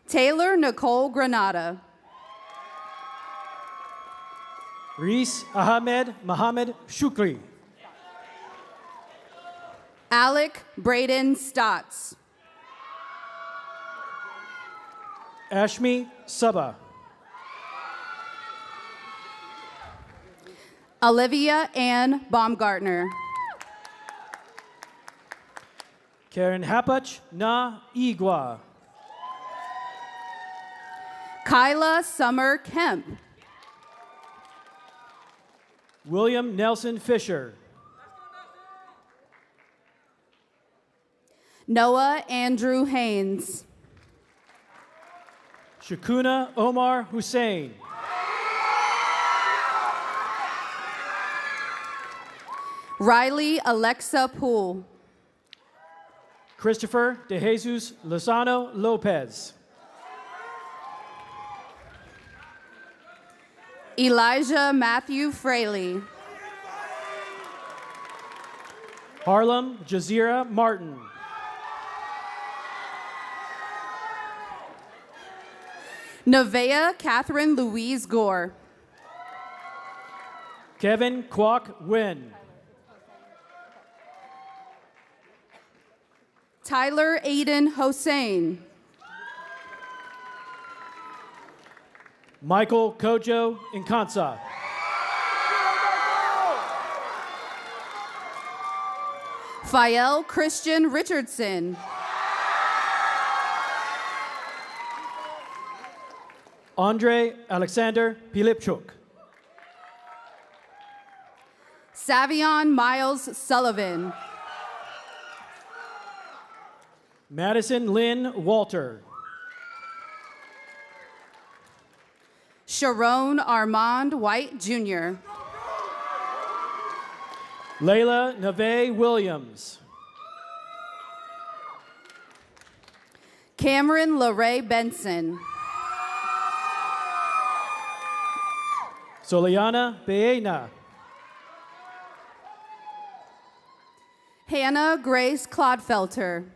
Taylor Nicole Granada. Reese Ahmed Mohammed Shukri. Alec Braden Stotts. Ashmi Saba. Olivia Ann Baumgartner. Karen Hapach Na Igwa. Kyla Summer Kemp. William Nelson Fisher. Noah Andrew Haynes. Shakuna Omar Hussein. Riley Alexa Poole. Christopher De Jesus Lozano Lopez. Elijah Matthew Fraley. Harlem Jazira Martin. Nevaeh Catherine Louise Gore. Kevin Kwok Win. Tyler Aiden Hossein. Michael Kojo Inkansa. Fael Christian Richardson. Andre Alexander Pilipchuk. Savion Miles Sullivan. Madison Lynn Walter. Sharon Armand White Jr. Layla Neve Williams. Cameron LaRae Benson. Soliana Beena. Hannah Grace Clodfelter.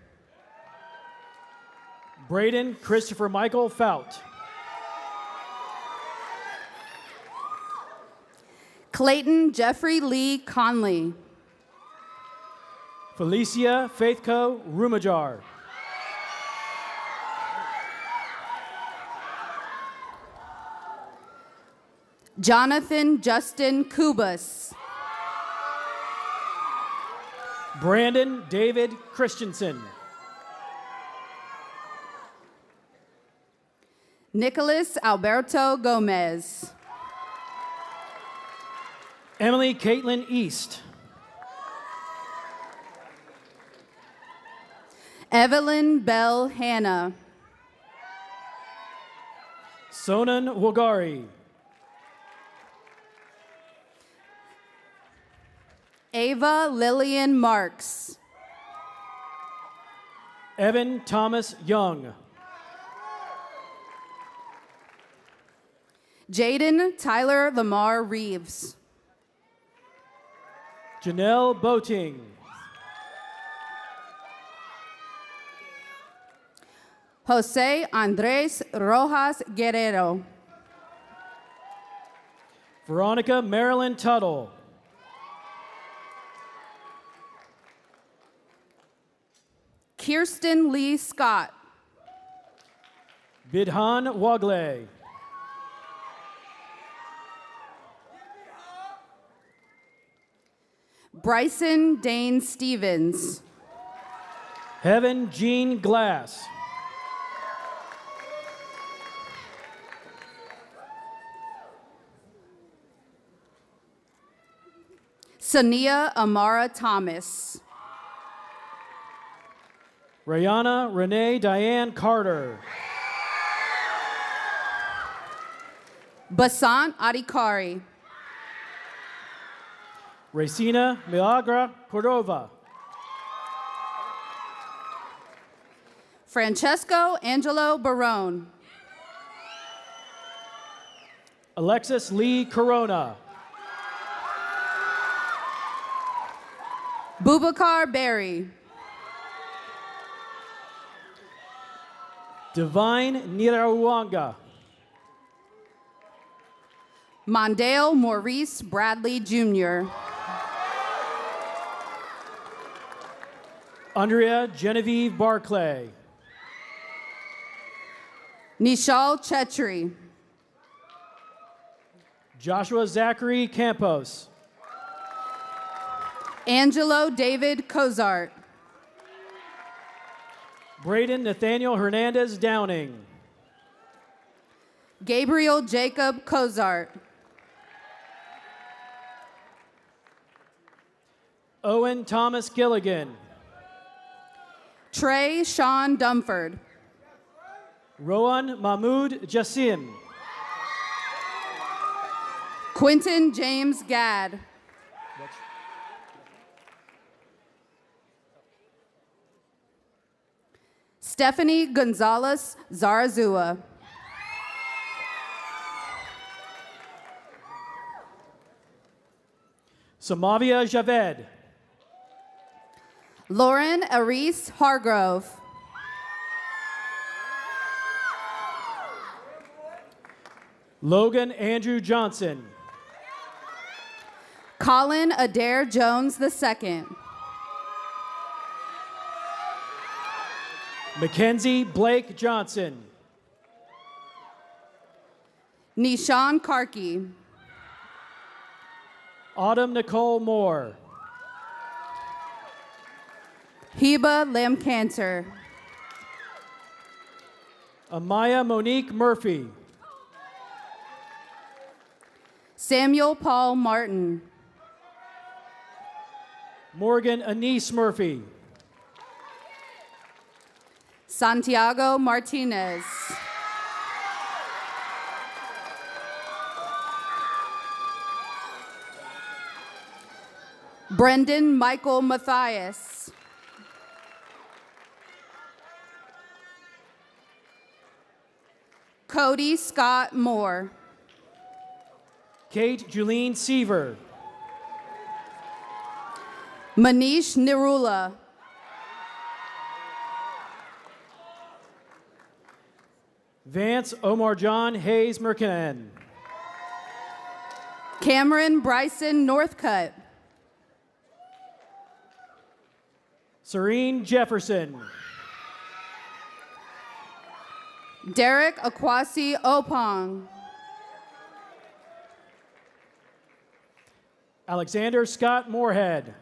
Braden Christopher Michael Fout. Clayton Jeffrey Lee Conley. Felicia Faithco Rumajar. Jonathan Justin Kubas. Brandon David Christensen. Nicholas Alberto Gomez. Emily Caitlin East. Evelyn Bell Hanna. Sonan Wagari. Ava Lillian Marks. Evan Thomas Young. Jaden Tyler Lamar Reeves. Janelle Boating. Jose Andres Rojas Guerrero. Veronica Marilyn Tuttle. Kirsten Lee Scott. Bidhan Wagle. Bryson Dane Stevens. Heaven Jean Glass. Sania Amara Thomas. Rayana Renee Diane Carter. Basant Adikari. Racina Milagra Cordova. Francesco Angelo Barone. Alexis Lee Corona. Bubakar Berry. Divine Nirawanga. Mondale Maurice Bradley Jr. Andrea Genevieve Barclay. Nishal Chetri. Joshua Zachary Campos. Angelo David Cozart. Braden Nathaniel Hernandez Downing. Gabriel Jacob Cozart. Owen Thomas Gilligan. Trey Sean Dumford. Rowan Mahmoud Jassim. Quentin James Gadd. Stephanie Gonzalez Zarazua. Samavia Javed. Lauren Aris Hargrove. Logan Andrew Johnson. Colin Adair Jones II. Mackenzie Blake Johnson. Nishan Karki. Autumn Nicole Moore. Heba Lamcanter. Amaya Monique Murphy. Samuel Paul Martin. Morgan Anise Murphy. Santiago Martinez. Brendan Michael Matthias. Cody Scott Moore. Kate Julene Seaver. Manish Nirula. Vance Omar John Hayes Merkin. Cameron Bryson Northcutt. Serene Jefferson. Derek Akwasi Opong. Alexander Scott Moorhead.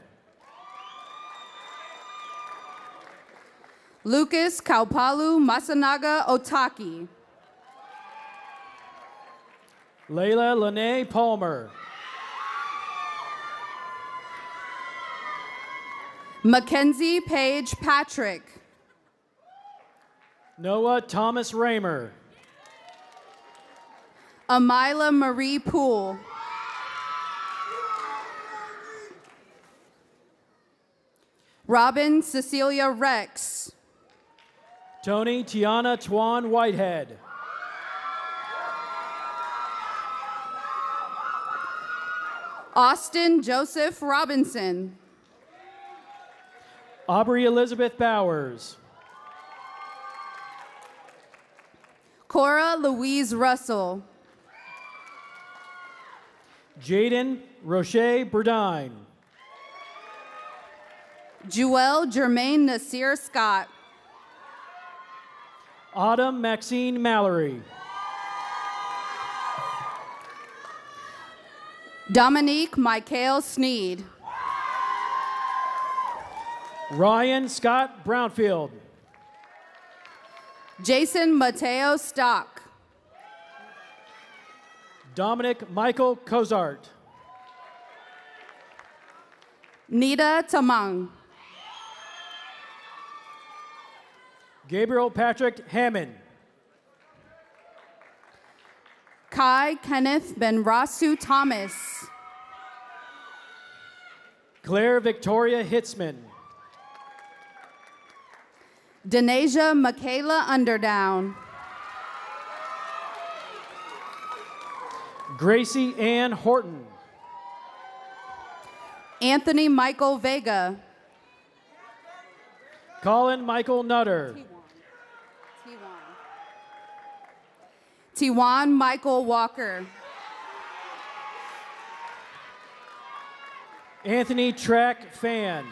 Lucas Kaupalu Masanaga Otaki. Layla Lene Palmer. Mackenzie Paige Patrick. Noah Thomas Raymer. Amila Marie Poole. Robin Cecilia Rex. Tony Tiana Twan Whitehead. Austin Joseph Robinson. Aubrey Elizabeth Bowers. Cora Louise Russell. Jaden Roche Burdine. Jewel Jermaine Nasir Scott. Autumn Maxine Mallory. Dominique Michael Sneed. Ryan Scott Brownfield. Jason Mateo Stock. Dominic Michael Cozart. Nita Tamang. Gabriel Patrick Hammond. Kai Kenneth Ben Rasu Thomas. Claire Victoria Hitzman. Denasia Michaela Underdown. Gracie Ann Horton. Anthony Michael Vega. Colin Michael Nutter. Tiwan Michael Walker. Anthony Track Fan.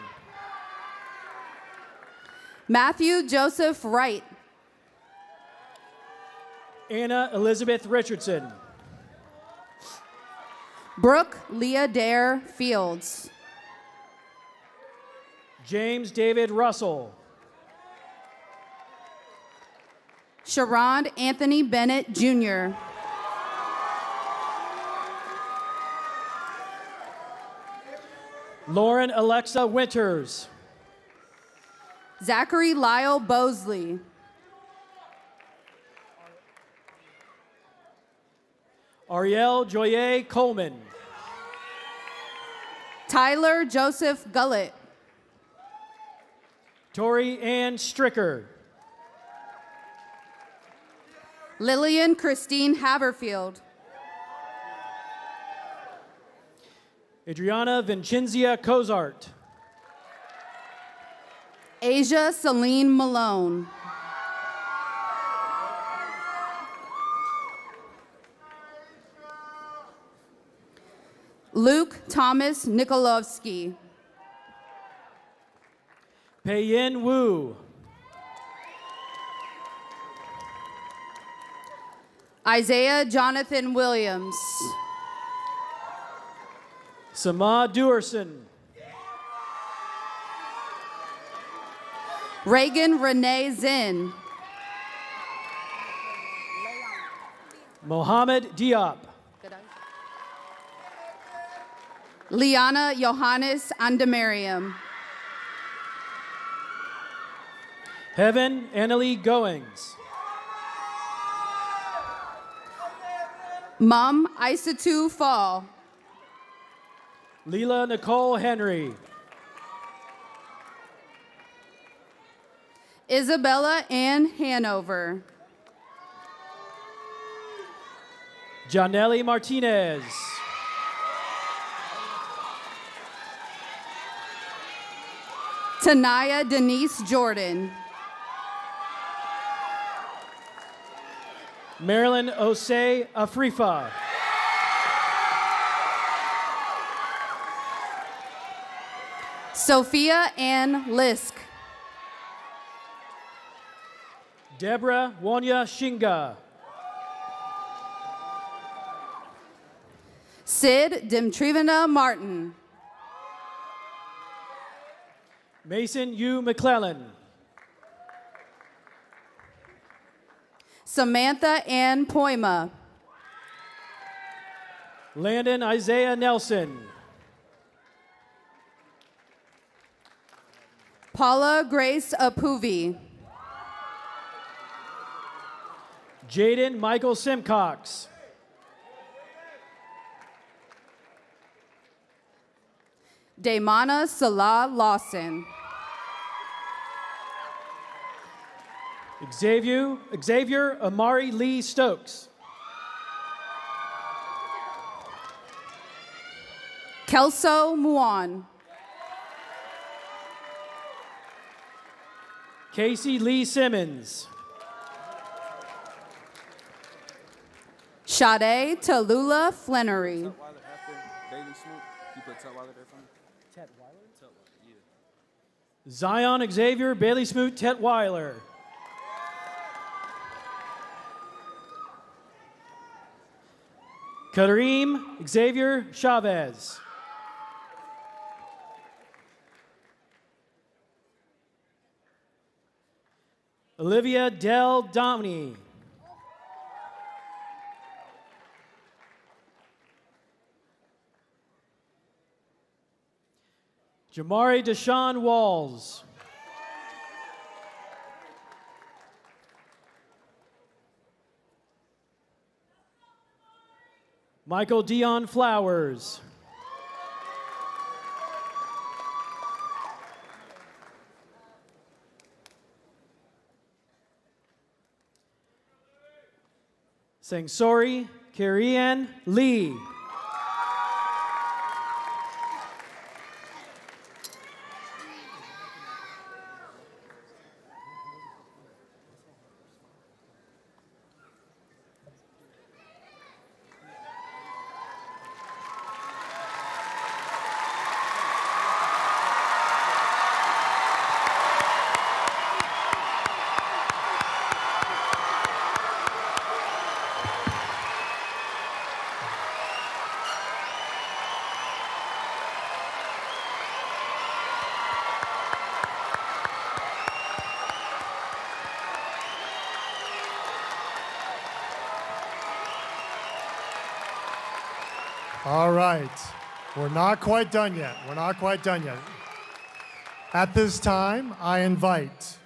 Matthew Joseph Wright. Anna Elizabeth Richardson. Brooke Leah Dare Fields. James David Russell. Sharon Anthony Bennett Jr. Lauren Alexa Winters. Zachary Lyle Bosley. Ariel Joye Coleman. Tyler Joseph Gullett. Tori Ann Stricker. Lillian Christine Haverfield. Adriana Vincenzia Cozart. Asia Celine Malone. Luke Thomas Nikolovsky. Pei-Yin Wu. Isaiah Jonathan Williams. Sama Duerson. Reagan Renee Zinn. Mohammed Diop. Liana Johannes Andemariam. Heaven Annalie Goings. Mum Isatu Fall. Leela Nicole Henry. Isabella Ann Hanover. Janelli Martinez. Tanaya Denise Jordan. Marilyn Osei Afrifa. Sophia Ann Lisk. Deborah Wanya Shinga. Sid Dimtrivana Martin. Mason U. McClellan. Samantha Ann Poima. Landon Isaiah Nelson. Paula Grace Apuvi. Jaden Michael Simcox. Damana Salah Lawson. Xavier Amari Lee Stokes. Kelso Muan. Casey Lee Simmons. Sade Tallulah Flannery. Zion Xavier Bailey Smoot Tetweiler. Kareem Xavier Chavez. Olivia Del Domini. Jamari Deshaun Walls. Michael Dion Flowers. Sangsori Carrie-Ann Lee. All right. We're not quite done yet. We're not quite done yet. At this time, I invite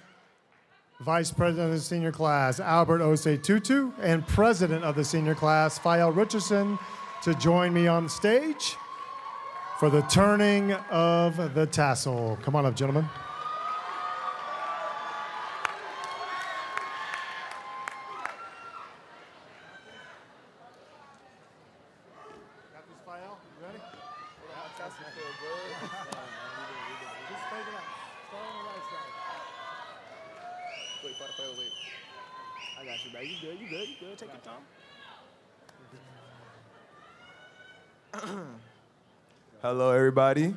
Vice President of the senior class, Albert Osei Tutu, and President of the senior class, Fael Richardson, to join me on stage for the turning of the tassel. Come on up, gentlemen. Hello, everybody.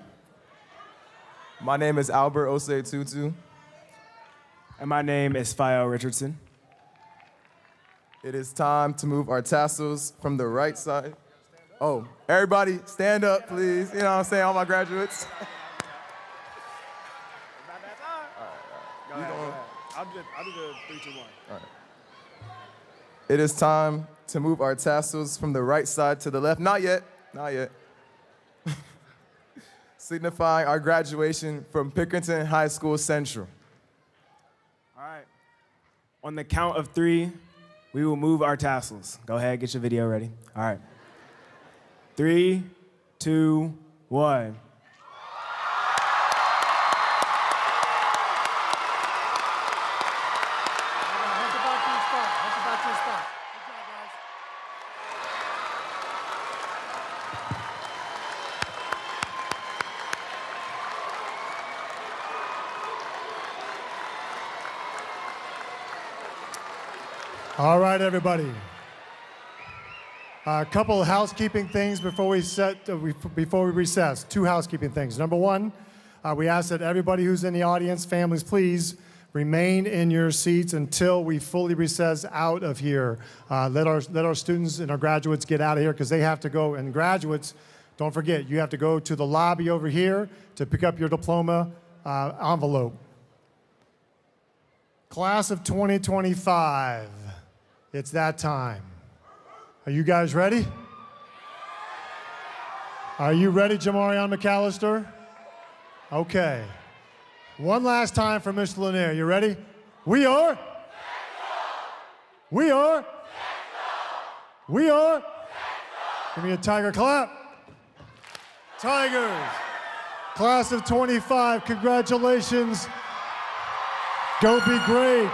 My name is Albert Osei Tutu. And my name is Fael Richardson. It is time to move our tassels from the right side. Oh, everybody stand up, please. You know what I'm saying, all my graduates. I'll do the 3, 2, 1. All right. It is time to move our tassels from the right side to the left. Not yet, not yet. Signifying our graduation from Pickerington High School Central. All right. On the count of 3, we will move our tassels. Go ahead, get your video ready. All right. 3, 2, 1. All right, everybody. A couple of housekeeping things before we recess. 2 housekeeping things. Number 1, we ask that everybody who's in the audience, families, please remain in your seats until we fully recess out of here. Let our students and our graduates get out of here because they have to go. And graduates, don't forget, you have to go to the lobby over here to pick up your diploma envelope. Class of 2025. It's that time. Are you guys ready? Are you ready, Jamarion McAllister? Okay. One last time for Mr. Lanier. You ready? We are? We are? We are? Give me a tiger clap. Tigers. Class of 25, congratulations. Go be great.